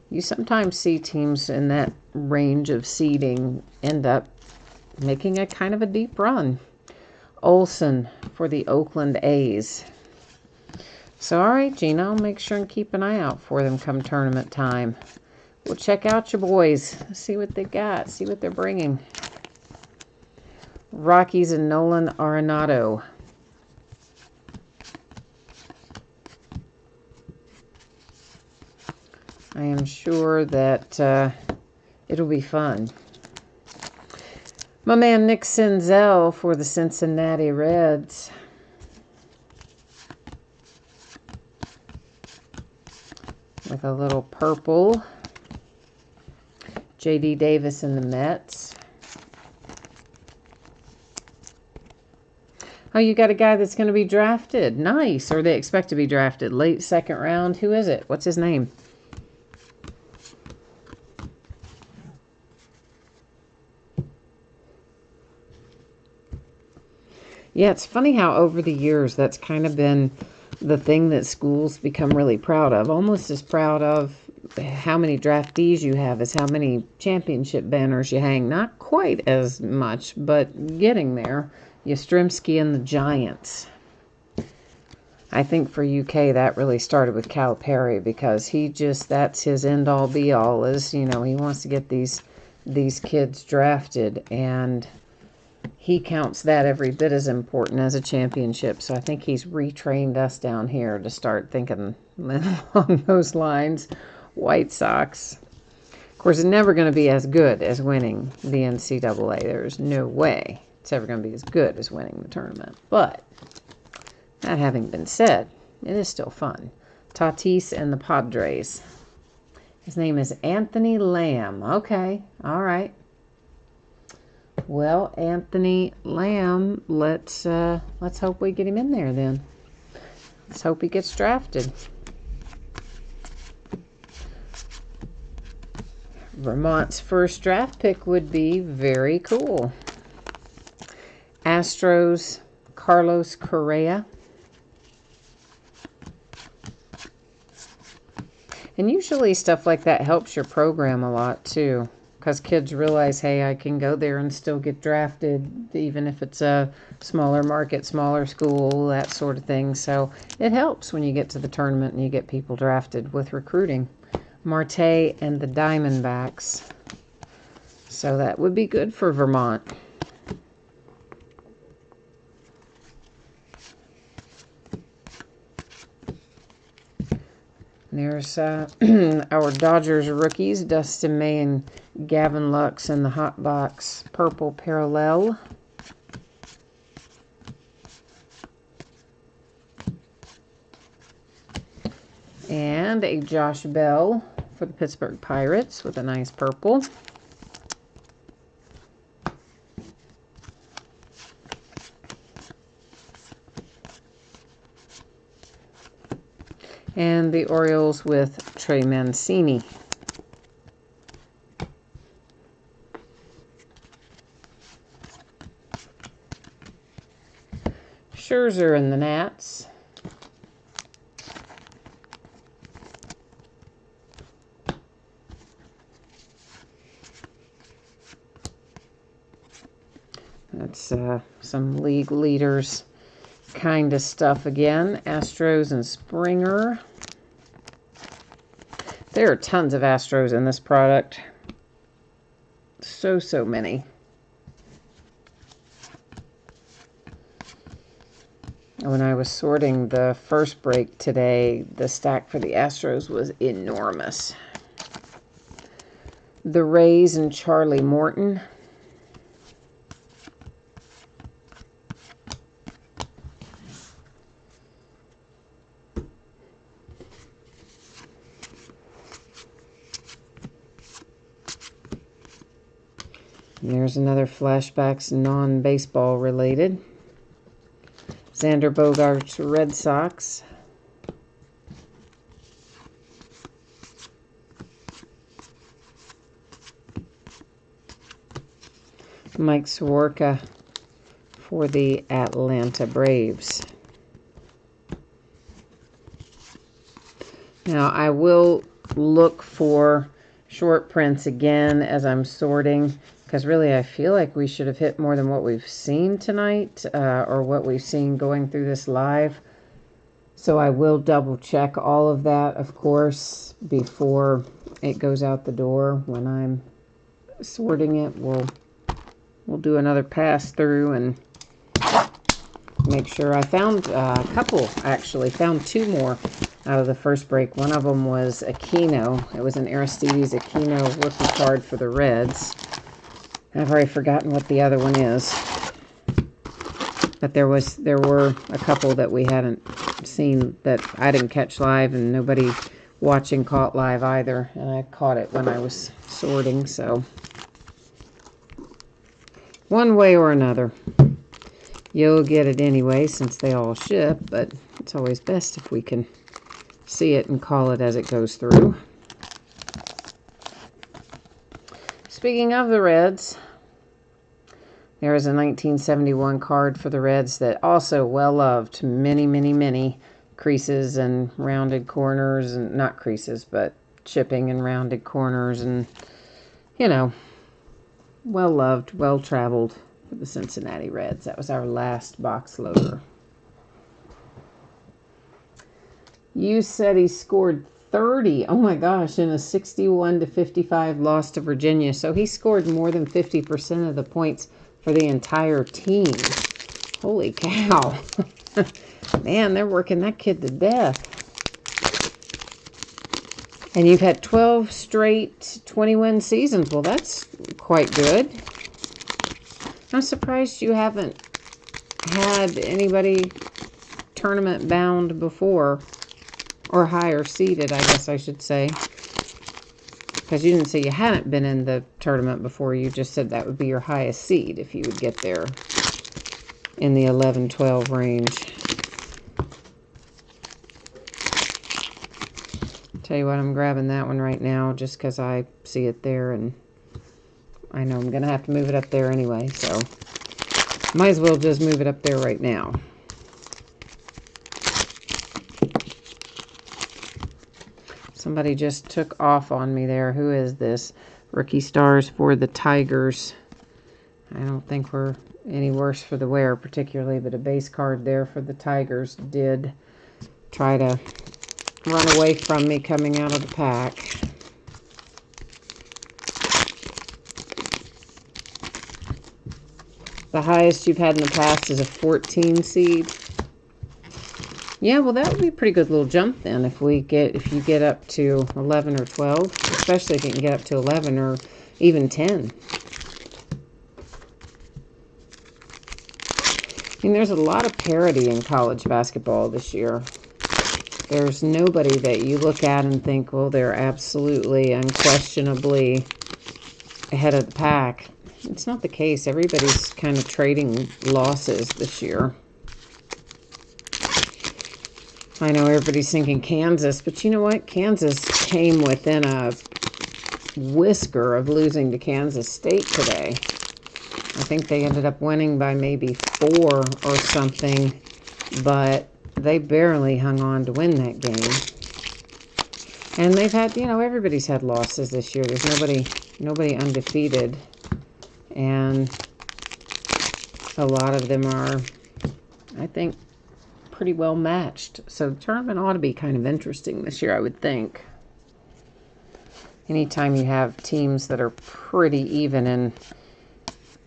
you sometimes see teams in that range of seeding end up making a kind of a deep run. Olsen for the Oakland A's. So, all right, Gina, I'll make sure and keep an eye out for them come tournament time. We'll check out your boys, see what they got, see what they're bringing. Rockies and Nolan Arenado. I am sure that it'll be fun. My man Nick Senzel for the Cincinnati Reds. With a little purple. J.D. Davis in the Mets. Oh, you got a guy that's going to be drafted. Nice. Or they expect to be drafted. Late second round. Who is it? What's his name? Yeah, it's funny how over the years that's kind of been the thing that schools become really proud of. Almost as proud of how many draftees you have as how many championship banners you hang. Not quite as much, but getting there. Yastrzemski and the Giants. I think for UK that really started with Calipari because that's his end-all be-all is, you know, he wants to get these kids drafted, and he counts that every bit as important as a championship. So I think he's retrained us down here to start thinking along those lines. White Sox. Of course, it's never going to be as good as winning the NCAA. There's no way it's ever going to be as good as winning the tournament. But that having been said, it is still fun. Tatis and the Padres. His name is Anthony Lamb. Okay, all right. Well, Anthony Lamb, let's hope we get him in there then. Let's hope he gets drafted. Vermont's first draft pick would be very cool. Astros, Carlos Correa. And usually stuff like that helps your program a lot too, because kids realize, hey, I can go there and still get drafted, even if it's a smaller market, smaller school, that sort of thing. So it helps when you get to the tournament and you get people drafted with recruiting. Marte and the Diamondbacks. So that would be good for Vermont. There's our Dodgers rookies, Dustin May and Gavin Lux in the hot box purple parallel. And a Josh Bell for the Pittsburgh Pirates with a nice purple. And the Orioles with Trey Mancini. Scherzer and the Nats. That's some league leaders kind of stuff again. Astros and Springer. There are tons of Astros in this product. So many. When I was sorting the first break today, the stack for the Astros was enormous. The Rays and Charlie Morton. There's another flashbacks non-baseball related. Xander Bogaerts, Red Sox. Mike Soroka for the Atlanta Braves. Now I will look for short prints again as I'm sorting, because really I feel like we should have hit more than what we've seen tonight, or what we've seen going through this live. So I will double check all of that, of course, before it goes out the door. When I'm sorting it, we'll do another pass through and make sure. I found a couple, actually. Found two more out of the first break. One of them was Aquino. It was an Aristides Aquino rookie card for the Reds. I've already forgotten what the other one is. But there were a couple that we hadn't seen, that I didn't catch live, and nobody watching caught live either. And I caught it when I was sorting, so one way or another, you'll get it anyway, since they all ship, but it's always best if we can see it and call it as it goes through. Speaking of the Reds, there is a 1971 card for the Reds that also well loved. Many creases and rounded corners, and not creases, but chipping and rounded corners, and, you know, well loved, well traveled for the Cincinnati Reds. That was our last box loader. You said he scored 30. Oh my gosh, in a 61-55 loss to Virginia. So he scored more than 50% of the points for the entire team. Holy cow. Man, they're working that kid to death. And you've had 12 straight 20-win seasons. Well, that's quite good. I'm surprised you haven't had anybody tournament bound before, or higher seeded, I guess I should say. Because you didn't say you hadn't been in the tournament before. You just said that would be your highest seed if you would get there in the 11-12 range. Tell you what, I'm grabbing that one right now just because I see it there, and I know I'm going to have to move it up there anyway, so might as well just move it up there right now. Somebody just took off on me there. Who is this? Rookie stars for the Tigers. I don't think we're any worse for the wear particularly, but a base card there for the Tigers did try to run away from me coming out of the pack. The highest you've had in the past is a 14 seed. Yeah, well, that would be a pretty good little jump then if you get up to 11 or 12, especially if you can get up to 11 or even 10. I mean, there's a lot of parity in college basketball this year. There's nobody that you look at and think, well, they're absolutely, unquestionably ahead of the pack. It's not the case. Everybody's kind of trading losses this year. I know everybody's thinking Kansas, but you know what? Kansas came within a whisker of losing to Kansas State today. I think they ended up winning by maybe 4 or something, but they barely hung on to win that game. And they've had, everybody's had losses this year. There's nobody undefeated. And a lot of them are, I think, pretty well matched. So the tournament ought to be kind of interesting this year, I would think. Anytime you have teams that are pretty even in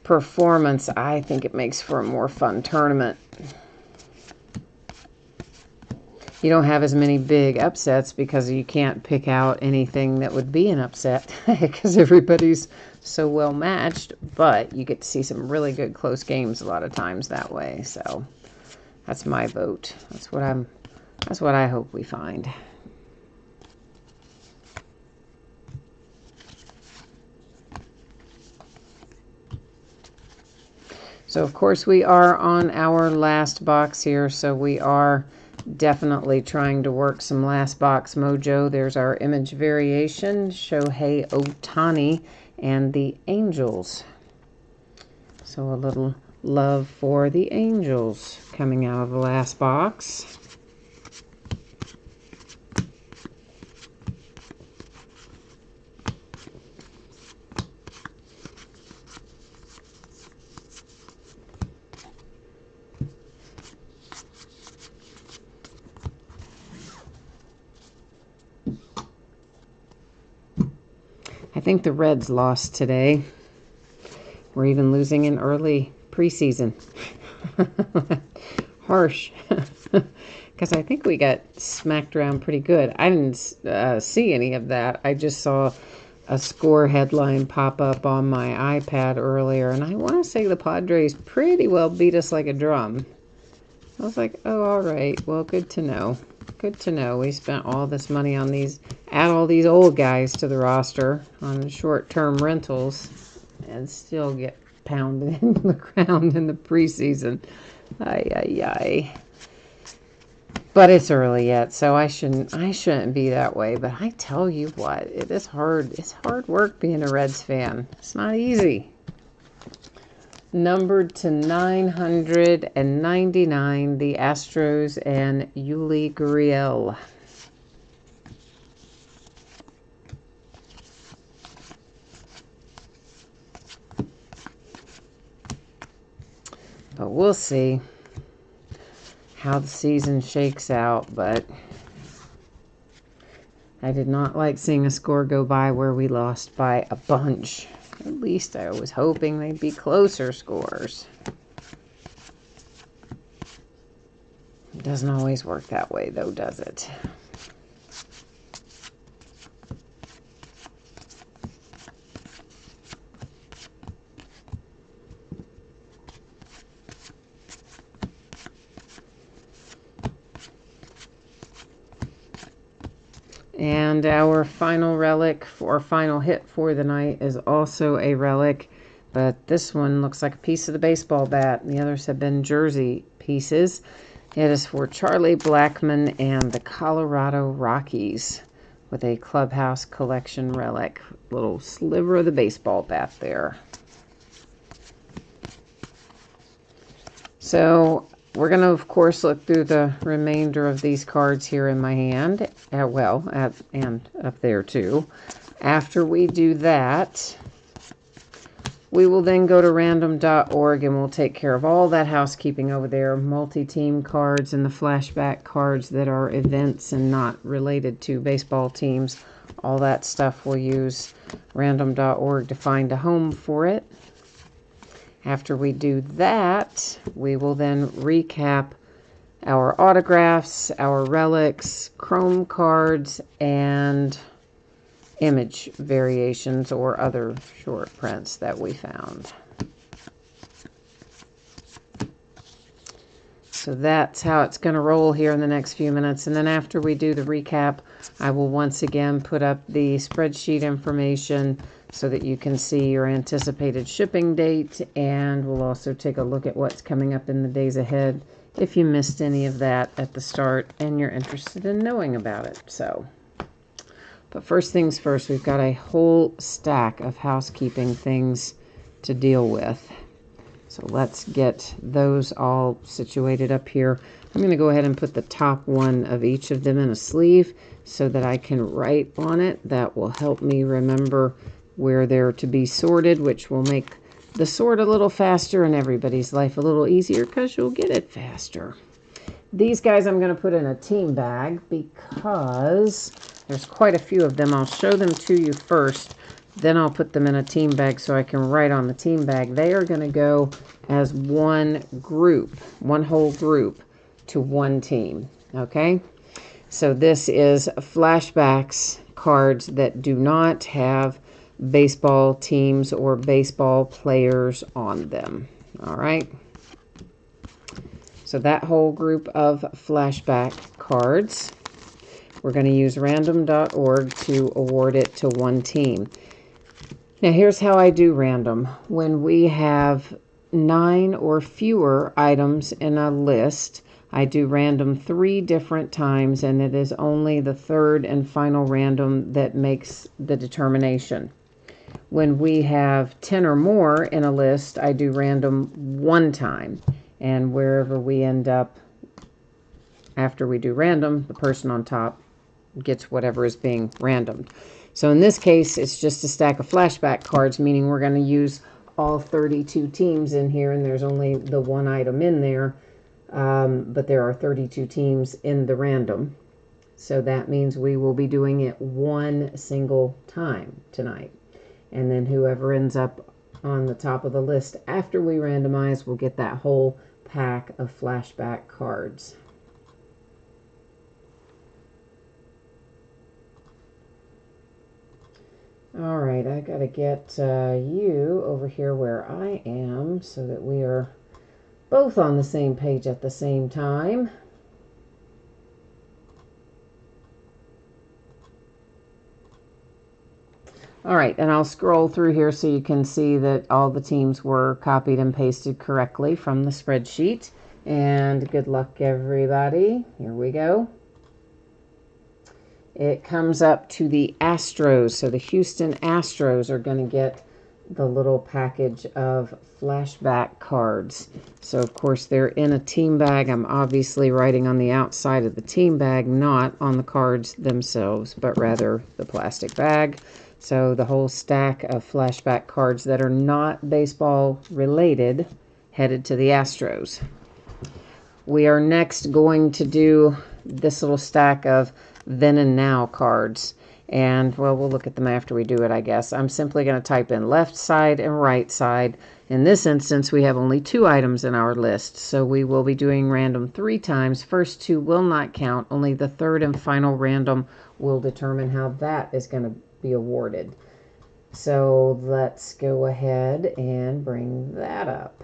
performance, I think it makes for a more fun tournament. You don't have as many big upsets because you can't pick out anything that would be an upset because everybody's so well matched, but you get to see some really good close games a lot of times that way. So that's my vote. That's what I hope we find. So of course we are on our last box here, so we are definitely trying to work some last box mojo. There's our image variation, Shohei Ohtani and the Angels. So a little love for the Angels coming out of the last box. I think the Reds lost today. We're even losing in early preseason. Harsh. Because I think we got smacked around pretty good. I didn't see any of that. I just saw a score headline pop up on my iPad earlier, and I want to say the Padres pretty well beat us like a drum. I was like, oh, all right. Well, good to know. Good to know. We spent all this money on add all these old guys to the roster on short-term rentals and still get pounded into the ground in the preseason. Ay. But it's early yet, so I shouldn't be that way. But I tell you what, it is hard. It's hard work being a Reds fan. It's not easy. Numbered to 999, the Astros and Yuli Gurriel. But we'll see how the season shakes out. But I did not like seeing a score go by where we lost by a bunch. At least I was hoping they'd be closer scores. It doesn't always work that way, though, does it? And our final relic, or final hit for the night, is also a relic. But this one looks like a piece of the baseball bat. The others have been jersey pieces. It is for Charlie Blackmon and the Colorado Rockies. with a Clubhouse Collection relic. Little sliver of the baseball bat there. So we're going to, of course, look through the remainder of these cards here in my hand. And up there, too. After we do that, we will then go to random.org and we'll take care of all that housekeeping over there. Multi-team cards and the flashback cards that are events and not related to baseball teams. All that stuff we'll use random.org to find a home for it. After we do that, we will then recap our autographs, our relics, chrome cards, and image variations or other short prints that we found. So that's how it's going to roll here in the next few minutes. And then after we do the recap, I will once again put up the spreadsheet information so that you can see your anticipated shipping date, and we'll also take a look at what's coming up in the days ahead if you missed any of that at the start and you're interested in knowing about it. But first things first, we've got a whole stack of housekeeping things to deal with. So let's get those all situated up here. I'm going to go ahead and put the top one of each of them in a sleeve so that I can write on it. That will help me remember where they're to be sorted, which will make the sort a little faster and everybody's life a little easier because you'll get it faster. These guys I'm going to put in a team bag because there's quite a few of them. I'll show them to you first, then I'll put them in a team bag so I can write on the team bag. They are going to go as one group, one whole group to one team, okay? So this is flashbacks cards that do not have baseball teams or baseball players on them, all right? So that whole group of flashback cards, we're going to use random.org to award it to one team. Now here's how I do random. When we have 9 or fewer items in a list, I do random 3 different times, and it is only the third and final random that makes the determination. When we have 10 or more in a list, I do random 1 time. And wherever we end up after we do random, the person on top gets whatever is being randomed. So in this case, it's just a stack of flashback cards, meaning we're going to use all 32 teams in here, and there's only the 1 item in there, but there are 32 teams in the random. So that means we will be doing it 1 single time tonight. And then whoever ends up on the top of the list after we randomize will get that whole pack of flashback cards. All right, I got to get you over here where I am so that we are both on the same page at the same time. All right, and I'll scroll through here so you can see that all the teams were copied and pasted correctly from the spreadsheet. And good luck, everybody. Here we go. It comes up to the Astros. So the Houston Astros are going to get the little package of flashback cards. So, of course, they're in a team bag. I'm obviously writing on the outside of the team bag, not on the cards themselves, but rather the plastic bag. So the whole stack of flashback cards that are not baseball related headed to the Astros. We are next going to do this little stack of then and now cards. And, well, we'll look at them after we do it, I guess. I'm simply going to type in left side and right side. In this instance, we have only 2 items in our list, so we will be doing random 3 times. First 2 will not count. Only the third and final random will determine how that is going to be awarded. So let's go ahead and bring that up.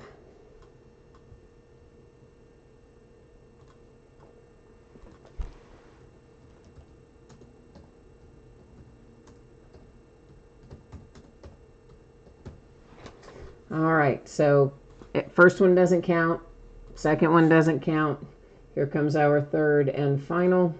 All right, so first one doesn't count, second one doesn't count. Here comes our third and final.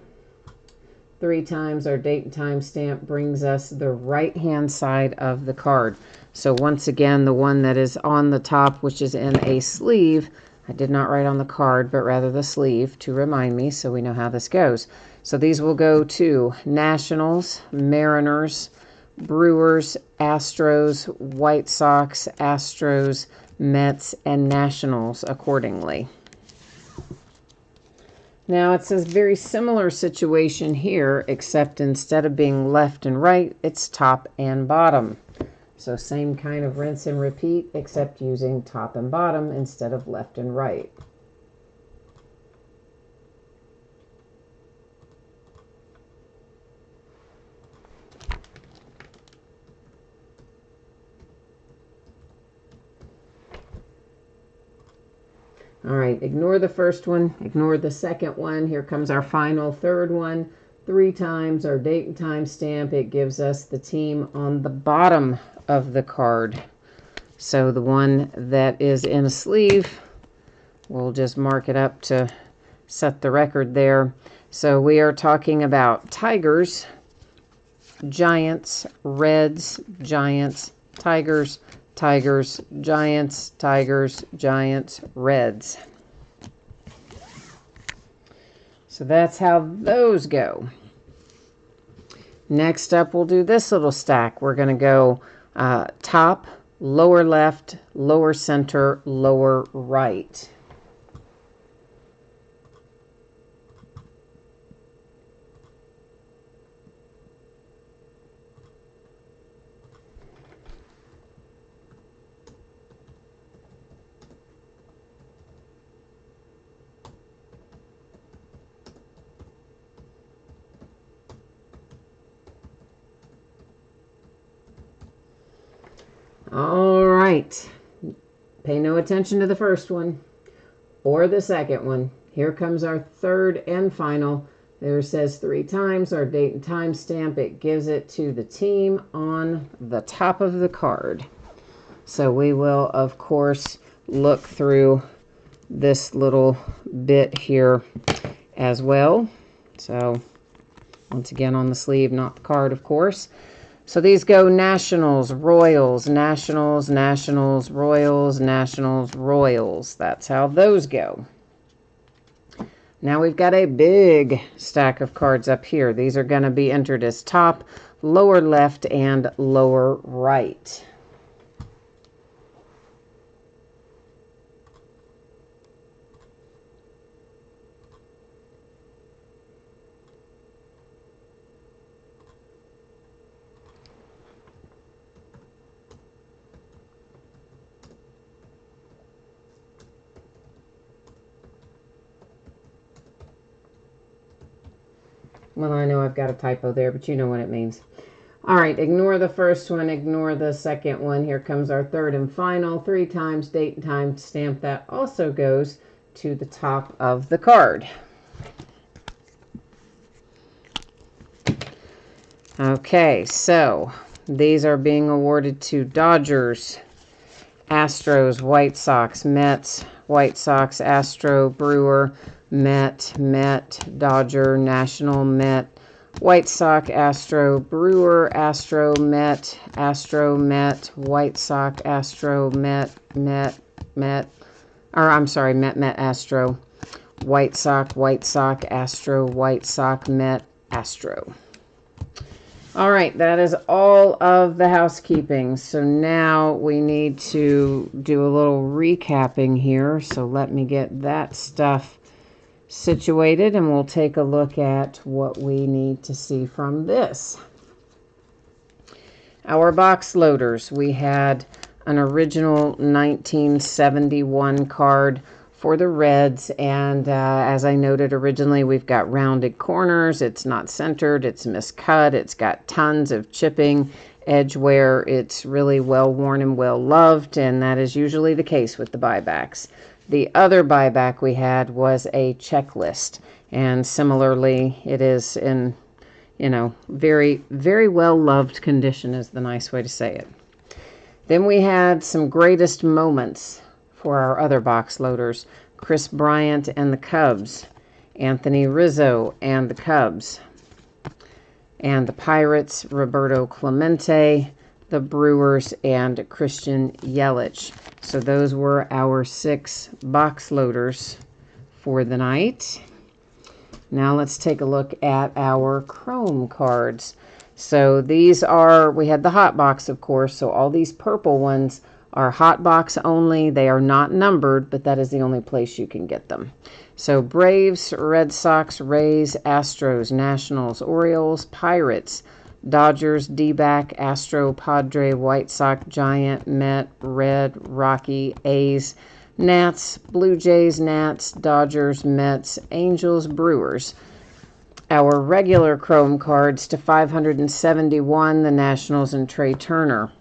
3 times our date and time stamp brings us the right-hand side of the card. So once again, the one that is on the top, which is in a sleeve, I did not write on the card, but rather the sleeve to remind me so we know how this goes. So these will go to Nationals, Mariners, Brewers, Astros, White Sox, Astros, Mets, and Nationals accordingly. Now it says very similar situation here, except instead of being left and right, it's top and bottom. So same kind of rinse and repeat, except using top and bottom instead of left and right. All right, ignore the first one, ignore the second one. Here comes our final third one. 3 times our date and time stamp. It gives us the team on the bottom of the card. So the one that is in a sleeve, we'll just mark it up to set the record there. So we are talking about Tigers, Giants, Reds, Giants, Tigers, Tigers, Giants, Tigers, Giants, Reds. So that's how those go. Next up, we'll do this little stack. We're going to go top, lower left, lower center, lower right. All right. Pay no attention to the first one or the second one. Here comes our third and final. There says 3 times our date and time stamp. It gives it to the team on the top of the card. So we will, of course, look through this little bit here as well. So once again on the sleeve, not the card, of course. So these go Nationals, Royals, Nationals, Nationals, Royals, Nationals, Royals. That's how those go. Now we've got a big stack of cards up here. These are going to be entered as top, lower left, and lower right. Well, I know I've got a typo there, but you know what it means. All right, ignore the first one, ignore the second one. Here comes our third and final. 3 times date and time stamp. That also goes to the top of the card. Okay, so these are being awarded to Dodgers, Astros, White Sox, Mets, White Sox, Astro, Brewer, Met, Dodger, National, Met, White Sox, Astro, Brewer, Astro, Met, White Sox, Astro, Met, Astro, White Sox, Astro, White Sox, Met, Astro. All right, that is all of the housekeeping. So now we need to do a little recapping here. So let me get that stuff situated and we'll take a look at what we need to see from this. Our box loaders. We had an original 1971 card for the Reds, and as I noted originally, we've got rounded corners. It's not centered, it's miscut, it's got tons of chipping, edge wear. It's really well worn and well loved, and that is usually the case with the buybacks. The other buyback we had was a checklist, and similarly it is in, very, very well loved condition is the nice way to say it. Then we had some greatest moments for our other box loaders. Chris Bryant and the Cubs, Anthony Rizzo and the Cubs, and the Pirates, Roberto Clemente, the Brewers, and Christian Yelich. So those were our 6 box loaders for the night. Now let's take a look at our Chrome cards. So these are, we had the hot box, of course, so all these purple ones are hot box only. They are not numbered, but that is the only place you can get them. So Braves, Red Sox, Rays, Astros, Nationals, Orioles, Pirates, Dodgers, D-back, Astro, Padre, White Sox, Giant, Met, Red, Rocky, A's, Nats, Blue Jays, Nats, Dodgers, Mets, Angels, Brewers. Our regular Chrome cards to 571, the Nationals and Trey Turner.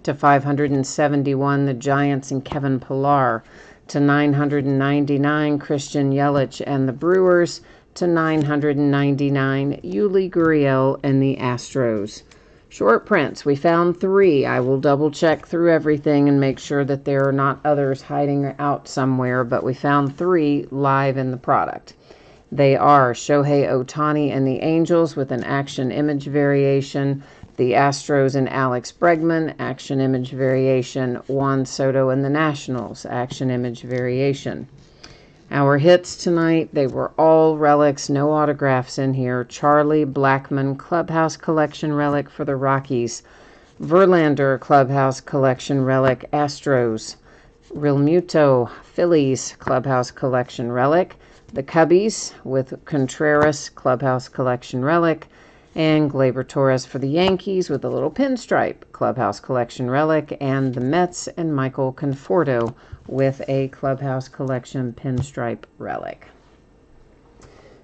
To 571, the Giants and Kevin Pillar. To 999, Christian Yelich and the Brewers. To 999, Yuli Gurriel and the Astros. Short prints, we found 3. I will double check through everything and make sure that there are not others hiding out somewhere, but we found 3 live in the product. They are Shohei Ohtani and the Angels with an action image variation, the Astros and Alex Bregman, action image variation, Juan Soto and the Nationals, action image variation. Our hits tonight, they were all relics, no autographs in here. Charlie Blackmon Clubhouse Collection relic for the Rockies. Verlander Clubhouse Collection relic, Astros. Realmuto Phillies Clubhouse Collection relic. The Cubbies with Contreras Clubhouse Collection relic. And Gleyber Torres for the Yankees with a little pinstripe Clubhouse Collection relic. And the Mets and Michael Conforto with a Clubhouse Collection pinstripe relic.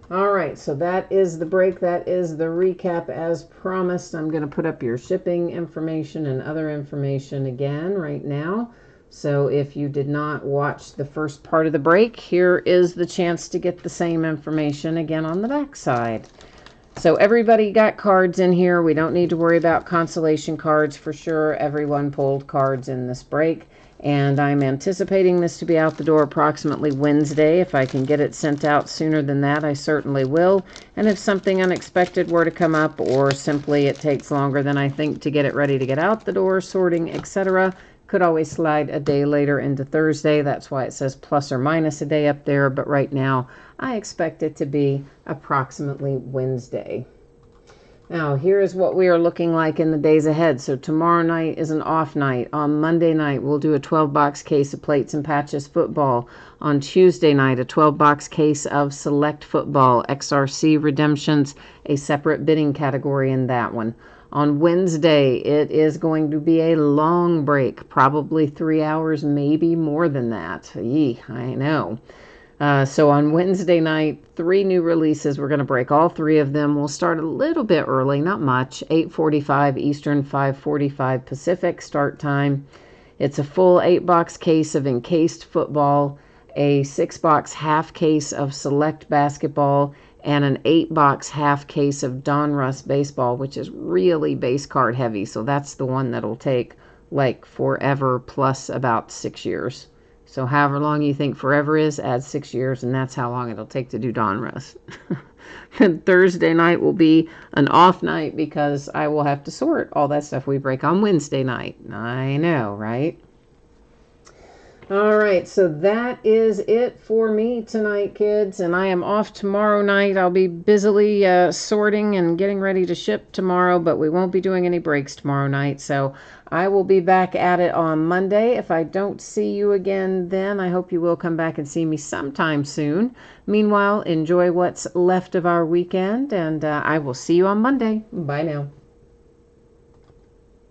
All right, so that is the break. That is the recap as promised. I'm going to put up your shipping information and other information again right now. So if you did not watch the first part of the break, here is the chance to get the same information again on the back side. So everybody got cards in here. We don't need to worry about consolation cards for sure. Everyone pulled cards in this break. And I'm anticipating this to be out the door approximately Wednesday. If I can get it sent out sooner than that, I certainly will. And if something unexpected were to come up, or simply it takes longer than I think to get it ready to get out the door, sorting, etc., could always slide a day later into Thursday. That's why it says plus or minus a day up there. But right now, I expect it to be approximately Wednesday. Now, here is what we are looking like in the days ahead. So tomorrow night is an off night. On Monday night, we'll do a 12-box case of Plates and Patches football. On Tuesday night, a 12-box case of Select Football, XRC Redemptions, a separate bidding category in that one. On Wednesday, it is going to be a long break, probably 3 hours, maybe more than that. Yee, I know. So on Wednesday night, 3 new releases. We're going to break all 3 of them. We'll start a little bit early, not much, 8:45 Eastern, 5:45 Pacific start time. It's a full 8-box case of Encased Football, a 6-box half case of Select Basketball, and an 8-box half case of Donruss Baseball, which is really base card heavy. So that's the one that'll take like forever plus about 6 years. So however long you think forever is, add 6 years, and that's how long it'll take to do Donruss. And Thursday night will be an off night because I will have to sort all that stuff we break on Wednesday night. I know, right? All right, so that is it for me tonight, kids, and I am off tomorrow night. I'll be busily sorting and getting ready to ship tomorrow, but we won't be doing any breaks tomorrow night, so I will be back at it on Monday. If I don't see you again then, I hope you will come back and see me sometime soon. Meanwhile, enjoy what's left of our weekend, and I will see you on Monday. Bye now.